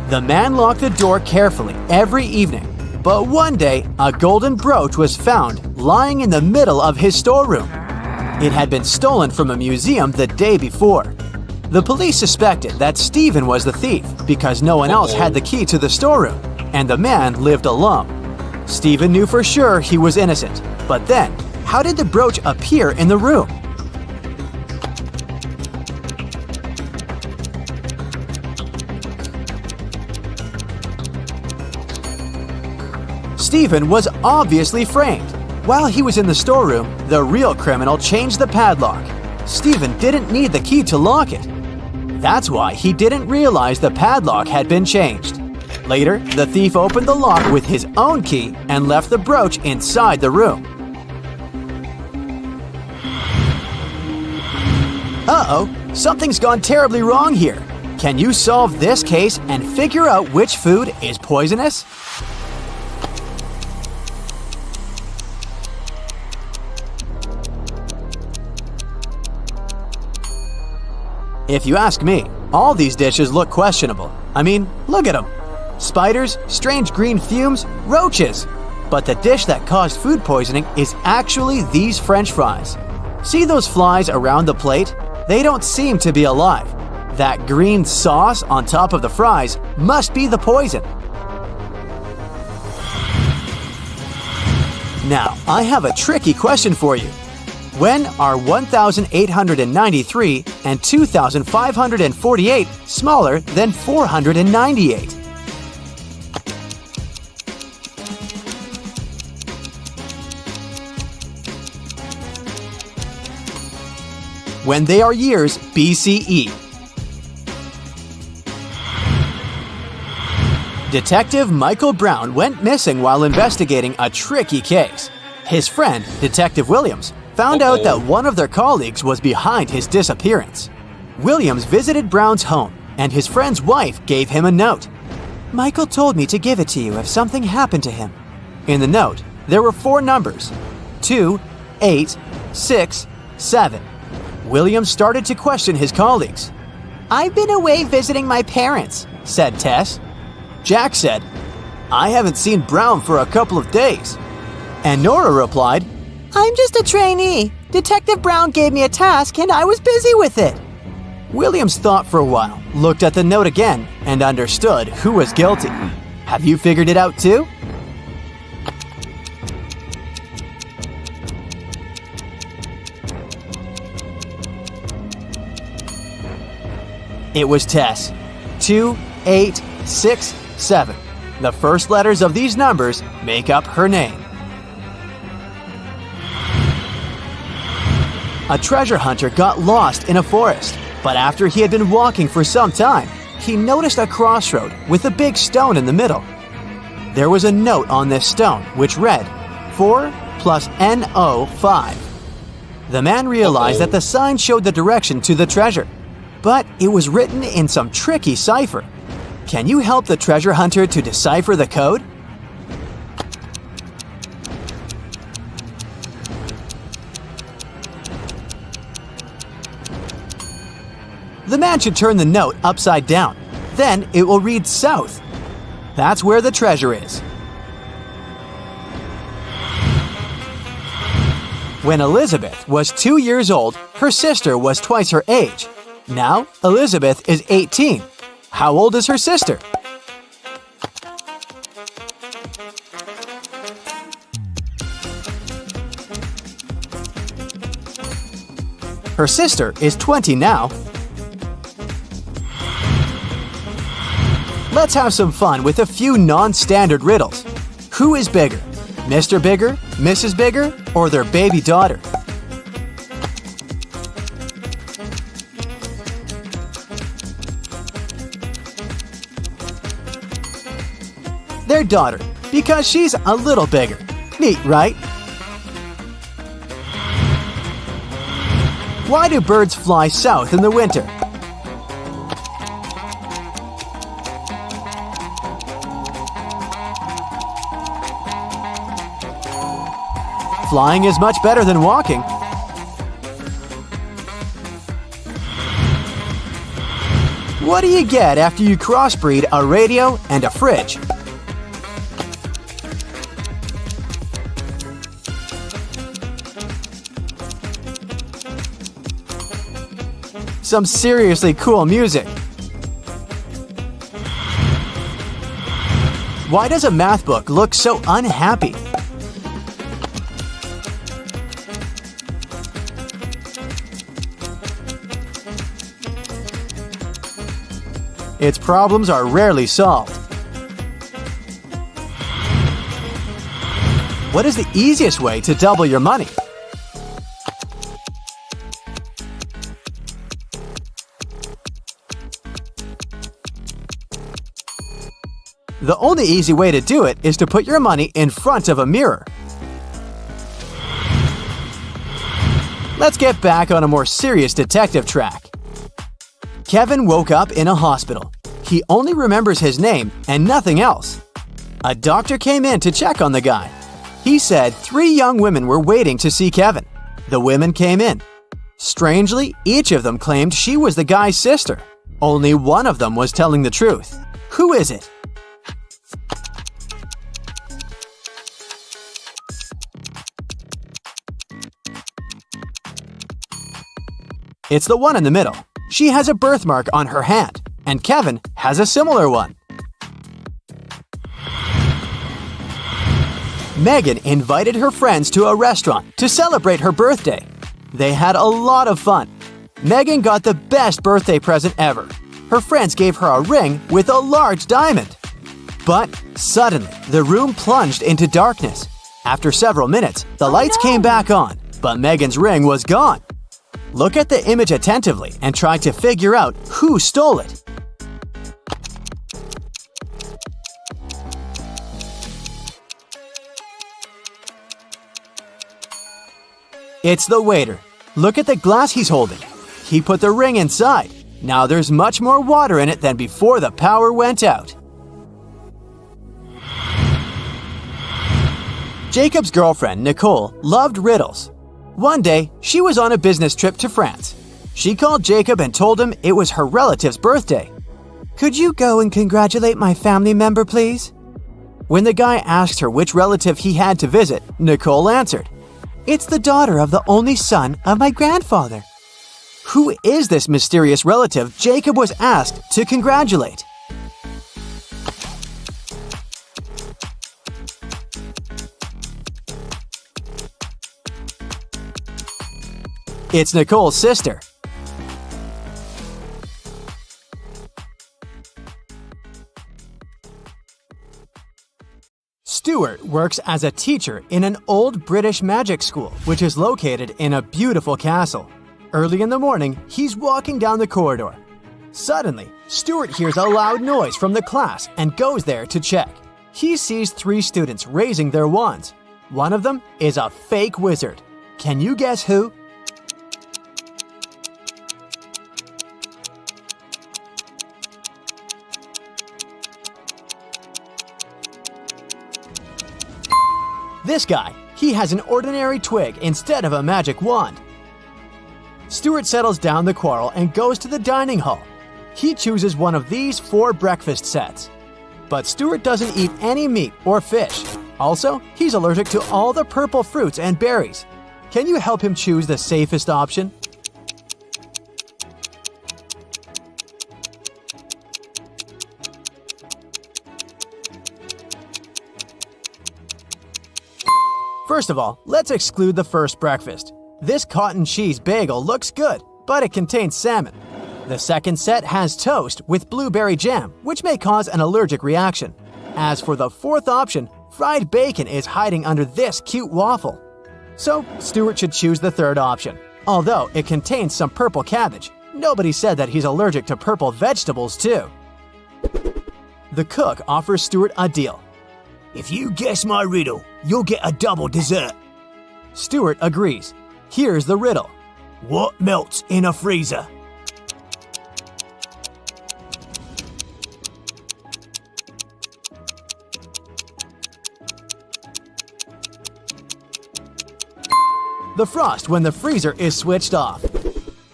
Speaker 1: The man locked the door carefully every evening. But one day, a golden brooch was found lying in the middle of his storeroom. It had been stolen from a museum the day before. The police suspected that Stephen was the thief because no one else had the key to the storeroom, and the man lived alone. Stephen knew for sure he was innocent, but then, how did the brooch appear in the room? Stephen was obviously framed. While he was in the storeroom, the real criminal changed the padlock. Stephen didn't need the key to lock it. That's why he didn't realize the padlock had been changed. Later, the thief opened the lock with his own key and left the brooch inside the room. Uh-oh, something's gone terribly wrong here. Can you solve this case and figure out which food is poisonous? If you ask me, all these dishes look questionable. I mean, look at them. Spiders, strange green fumes, roaches. But the dish that caused food poisoning is actually these French fries. See those flies around the plate? They don't seem to be alive. That green sauce on top of the fries must be the poison. Now, I have a tricky question for you. When are 1,893 and 2,548 smaller than 498? When they are years BCE. Detective Michael Brown went missing while investigating a tricky case. His friend, Detective Williams, found out that one of their colleagues was behind his disappearance. Williams visited Brown's home, and his friend's wife gave him a note. Michael told me to give it to you if something happened to him. In the note, there were 4 numbers: 2, 8, 6, 7. Williams started to question his colleagues. "I've been away visiting my parents," said Tess. Jack said, "I haven't seen Brown for a couple of days." And Nora replied, "I'm just a trainee. Detective Brown gave me a task and I was busy with it." Williams thought for a while, looked at the note again, and understood who was guilty. Have you figured it out too? It was Tess. 2, 8, 6, 7. The first letters of these numbers make up her name. A treasure hunter got lost in a forest, but after he had been walking for some time, he noticed a crossroad with a big stone in the middle. There was a note on this stone which read, 4 plus NO 5. The man realized that the sign showed the direction to the treasure, but it was written in some tricky cipher. Can you help the treasure hunter to decipher the code? The man should turn the note upside down. Then it will read south. That's where the treasure is. When Elizabeth was 2 years old, her sister was twice her age. Now, Elizabeth is 18. How old is her sister? Her sister is 20 now. Let's have some fun with a few non-standard riddles. Who is bigger? Mr. Bigger, Mrs. Bigger, or their baby daughter? Their daughter, because she's a little bigger. Neat, right? Why do birds fly south in the winter? Flying is much better than walking. What do you get after you crossbreed a radio and a fridge? Some seriously cool music. Why does a math book look so unhappy? Its problems are rarely solved. What is the easiest way to double your money? The only easy way to do it is to put your money in front of a mirror. Let's get back on a more serious detective track. Kevin woke up in a hospital. He only remembers his name and nothing else. A doctor came in to check on the guy. He said 3 young women were waiting to see Kevin. The women came in. Strangely, each of them claimed she was the guy's sister. Only one of them was telling the truth. Who is it? It's the one in the middle. She has a birthmark on her hand, and Kevin has a similar one. Megan invited her friends to a restaurant to celebrate her birthday. They had a lot of fun. Megan got the best birthday present ever. Her friends gave her a ring with a large diamond. But suddenly, the room plunged into darkness. After several minutes, the lights came back on, but Megan's ring was gone. Look at the image attentively and try to figure out who stole it. It's the waiter. Look at the glass he's holding. He put the ring inside. Now there's much more water in it than before the power went out. Jacob's girlfriend, Nicole, loved riddles. One day, she was on a business trip to France. She called Jacob and told him it was her relative's birthday. "Could you go and congratulate my family member, please?" When the guy asked her which relative he had to visit, Nicole answered, "It's the daughter of the only son of my grandfather." Who is this mysterious relative Jacob was asked to congratulate? It's Nicole's sister. Stuart works as a teacher in an old British magic school, which is located in a beautiful castle. Early in the morning, he's walking down the corridor. Suddenly, Stuart hears a loud noise from the class and goes there to check. He sees 3 students raising their wands. One of them is a fake wizard. Can you guess who? This guy, he has an ordinary twig instead of a magic wand. Stuart settles down the quarrel and goes to the dining hall. He chooses one of these 4 breakfast sets. But Stuart doesn't eat any meat or fish. Also, he's allergic to all the purple fruits and berries. Can you help him choose the safest option? First of all, let's exclude the first breakfast. This cotton cheese bagel looks good, but it contains salmon. The second set has toast with blueberry jam, which may cause an allergic reaction. As for the fourth option, fried bacon is hiding under this cute waffle. So, Stuart should choose the third option. Although it contains some purple cabbage, nobody said that he's allergic to purple vegetables too. The cook offers Stuart a deal.
Speaker 2: If you guess my riddle, you'll get a double dessert.
Speaker 1: Stuart agrees. Here's the riddle.
Speaker 2: What melts in a freezer?
Speaker 1: The frost when the freezer is switched off.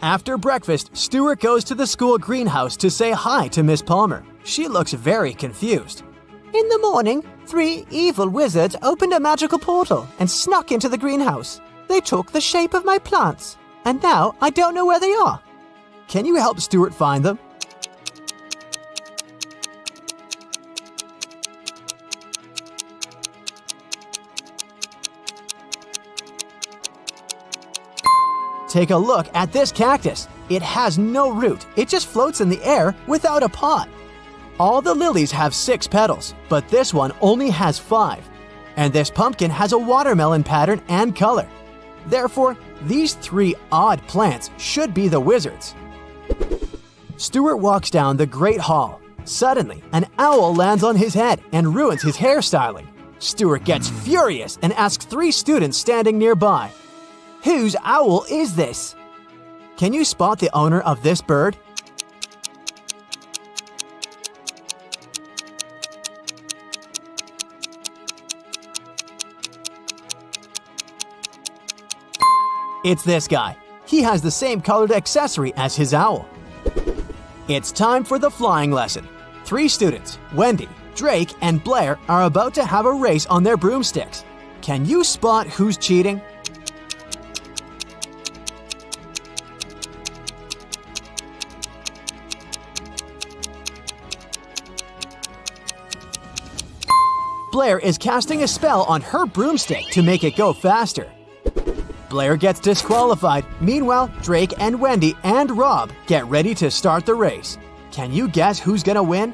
Speaker 1: After breakfast, Stuart goes to the school greenhouse to say hi to Miss Palmer. She looks very confused.
Speaker 7: In the morning, 3 evil wizards opened a magical portal and snuck into the greenhouse. They took the shape of my plants, and now I don't know where they are.
Speaker 1: Can you help Stuart find them? Take a look at this cactus. It has no root. It just floats in the air without a pot. All the lilies have 6 petals, but this one only has 5. And this pumpkin has a watermelon pattern and color. Therefore, these 3 odd plants should be the wizards. Stuart walks down the Great Hall. Suddenly, an owl lands on his head and ruins his hairstyling. Stuart gets furious and asks 3 students standing nearby, "Whose owl is this?" Can you spot the owner of this bird? It's this guy. He has the same colored accessory as his owl. It's time for the flying lesson. 3 students, Wendy, Drake, and Blair, are about to have a race on their broomsticks. Can you spot who's cheating? Blair is casting a spell on her broomstick to make it go faster. Blair gets disqualified. Meanwhile, Drake and Wendy and Rob get ready to start the race. Can you guess who's gonna win?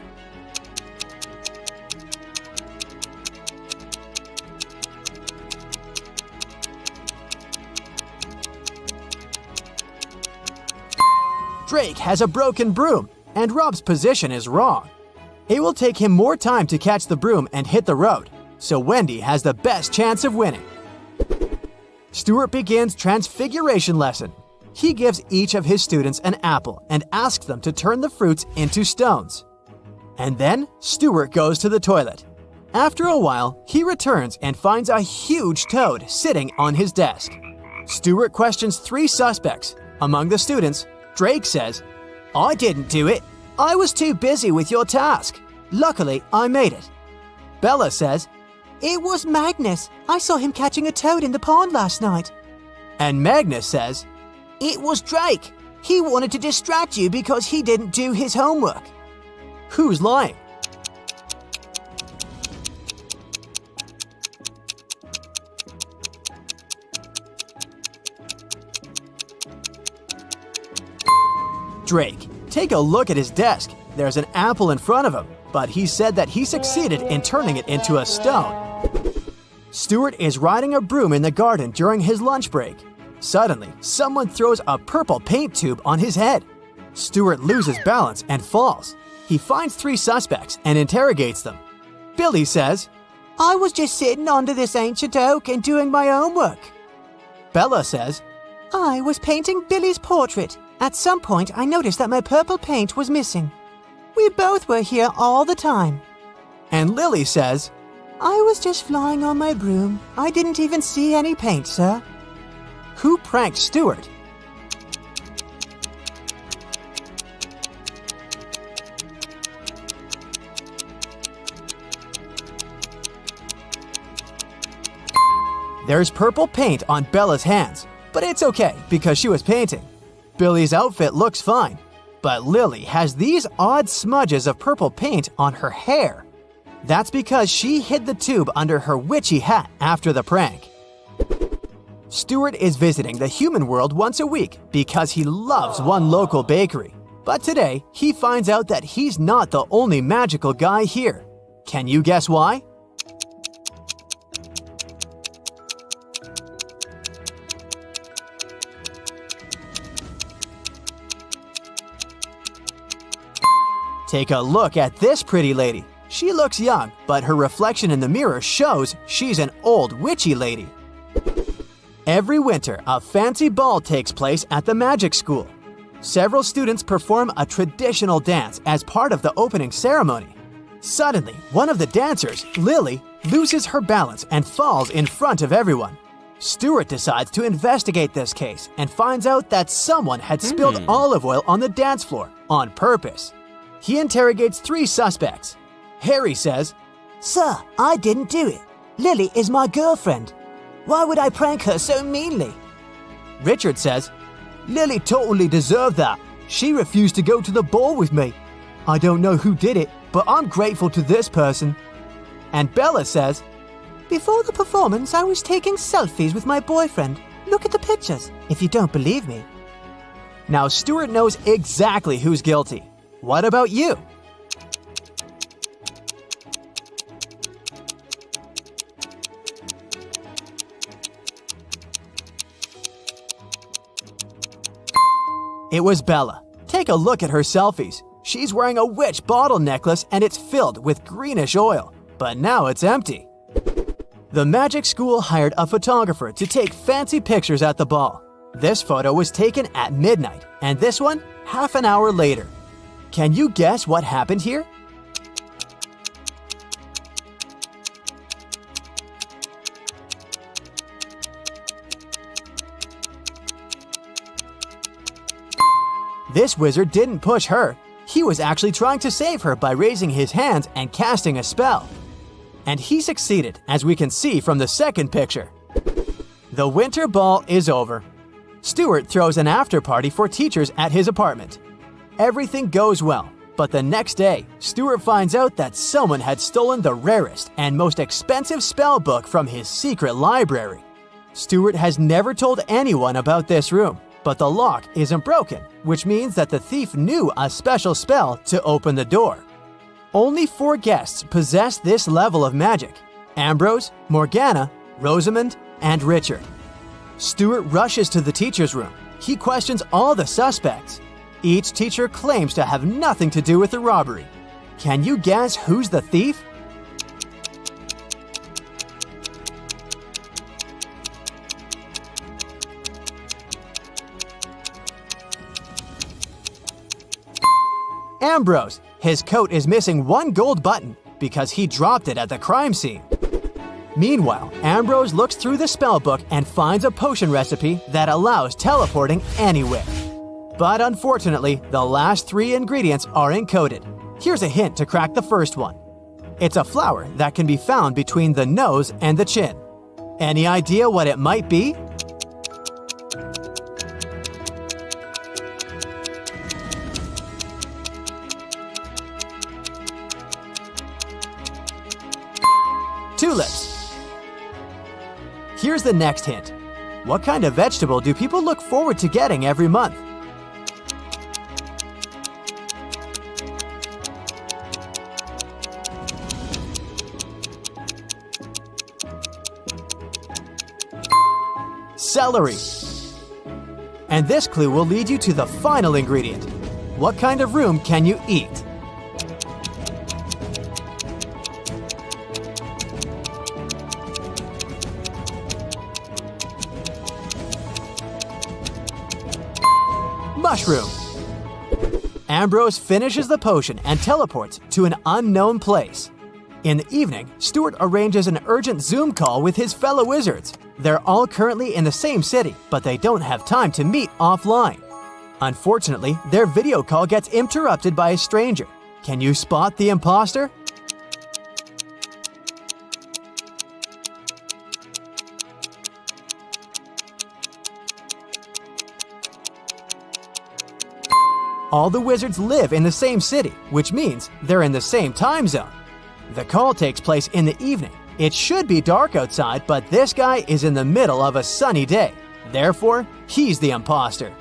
Speaker 1: Drake has a broken broom, and Rob's position is wrong. It will take him more time to catch the broom and hit the road, so Wendy has the best chance of winning. Stuart begins Transfiguration lesson. He gives each of his students an apple and asks them to turn the fruits into stones. And then Stuart goes to the toilet. After a while, he returns and finds a huge toad sitting on his desk. Stuart questions 3 suspects. Among the students, Drake says, "I didn't do it. I was too busy with your task. Luckily, I made it." Bella says,
Speaker 7: It was Magnus. I saw him catching a toad in the pond last night.
Speaker 1: and Magnus says,
Speaker 2: It was Drake. He wanted to distract you because he didn't do his homework.
Speaker 1: who's lying? Drake, take a look at his desk. There's an apple in front of him, but he said that he succeeded in turning it into a stone. Stuart is riding a broom in the garden during his lunch break. Suddenly, someone throws a purple paint tube on his head. Stuart loses balance and falls. He finds 3 suspects and interrogates them. Billy says,
Speaker 7: I was just sitting under this ancient oak and doing my homework.
Speaker 1: Bella says,
Speaker 7: I was painting Billy's portrait. At some point, I noticed that my purple paint was missing. We both were here all the time.
Speaker 1: and Lily says,
Speaker 7: I was just flying on my broom. I didn't even see any paint, sir.
Speaker 1: who pranked Stuart? There's purple paint on Bella's hands, but it's okay because she was painting. Billy's outfit looks fine, but Lily has these odd smudges of purple paint on her hair. That's because she hid the tube under her witchy hat after the prank. Stuart is visiting the human world once a week because he loves one local bakery. But today, he finds out that he's not the only magical guy here. Can you guess why? Take a look at this pretty lady. She looks young, but her reflection in the mirror shows she's an old witchy lady. Every winter, a fancy ball takes place at the magic school. Several students perform a traditional dance as part of the opening ceremony. Suddenly, one of the dancers, Lily, loses her balance and falls in front of everyone. Stuart decides to investigate this case and finds out that someone had spilled olive oil on the dance floor on purpose. He interrogates 3 suspects. Harry says,
Speaker 2: Sir, I didn't do it. Lily is my girlfriend. Why would I prank her so meanly?
Speaker 1: Richard says,
Speaker 5: Lily totally deserved that. She refused to go to the ball with me. I don't know who did it, but I'm grateful to this person.
Speaker 1: And Bella says,
Speaker 7: Before the performance, I was taking selfies with my boyfriend. Look at the pictures, if you don't believe me.
Speaker 1: Now Stuart knows exactly who's guilty. What about you? It was Bella. Take a look at her selfies. She's wearing a witch bottle necklace and it's filled with greenish oil, but now it's empty. The magic school hired a photographer to take fancy pictures at the ball. This photo was taken at midnight, and this one half an hour later. Can you guess what happened here? This wizard didn't push her. He was actually trying to save her by raising his hands and casting a spell. And he succeeded, as we can see from the second picture. The winter ball is over. Stuart throws an after party for teachers at his apartment. Everything goes well, but the next day, Stuart finds out that someone had stolen the rarest and most expensive spell book from his secret library. Stuart has never told anyone about this room, but the lock isn't broken, which means that the thief knew a special spell to open the door. Only 4 guests possess this level of magic: Ambrose, Morgana, Rosamond, and Richard. Stuart rushes to the teacher's room. He questions all the suspects. Each teacher claims to have nothing to do with the robbery. Can you guess who's the thief? Ambrose. His coat is missing 1 gold button because he dropped it at the crime scene. Meanwhile, Ambrose looks through the spellbook and finds a potion recipe that allows teleporting anywhere. But unfortunately, the last 3 ingredients are encoded. Here's a hint to crack the first one. It's a flower that can be found between the nose and the chin. Any idea what it might be? Tulips. Here's the next hint. What kind of vegetable do people look forward to getting every month? Celery. And this clue will lead you to the final ingredient. What kind of room can you eat? Mushroom. Ambrose finishes the potion and teleports to an unknown place. In the evening, Stuart arranges an urgent Zoom call with his fellow wizards. They're all currently in the same city, but they don't have time to meet offline. Unfortunately, their video call gets interrupted by a stranger. Can you spot the imposter?
Speaker 5: All the wizards live in the same city, which means they're in the same time zone. The call takes place in the evening. It should be dark outside, but this guy is in the middle of a sunny day. Therefore, he's the imposter.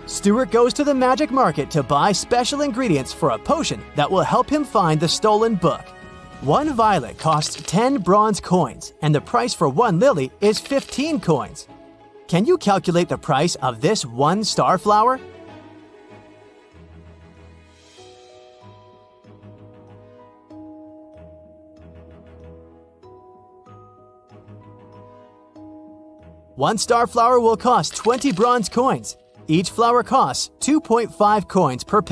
Speaker 5: Stuart goes to the magic market to buy special ingredients for a potion that will help him find the stolen book. 1 violet costs 10 bronze coins, and the price for 1 lily is 15 coins. Can you calculate the price of this 1 starflower? One starflower will cost 20 bronze coins. Each flower costs 2.5 coins per petal.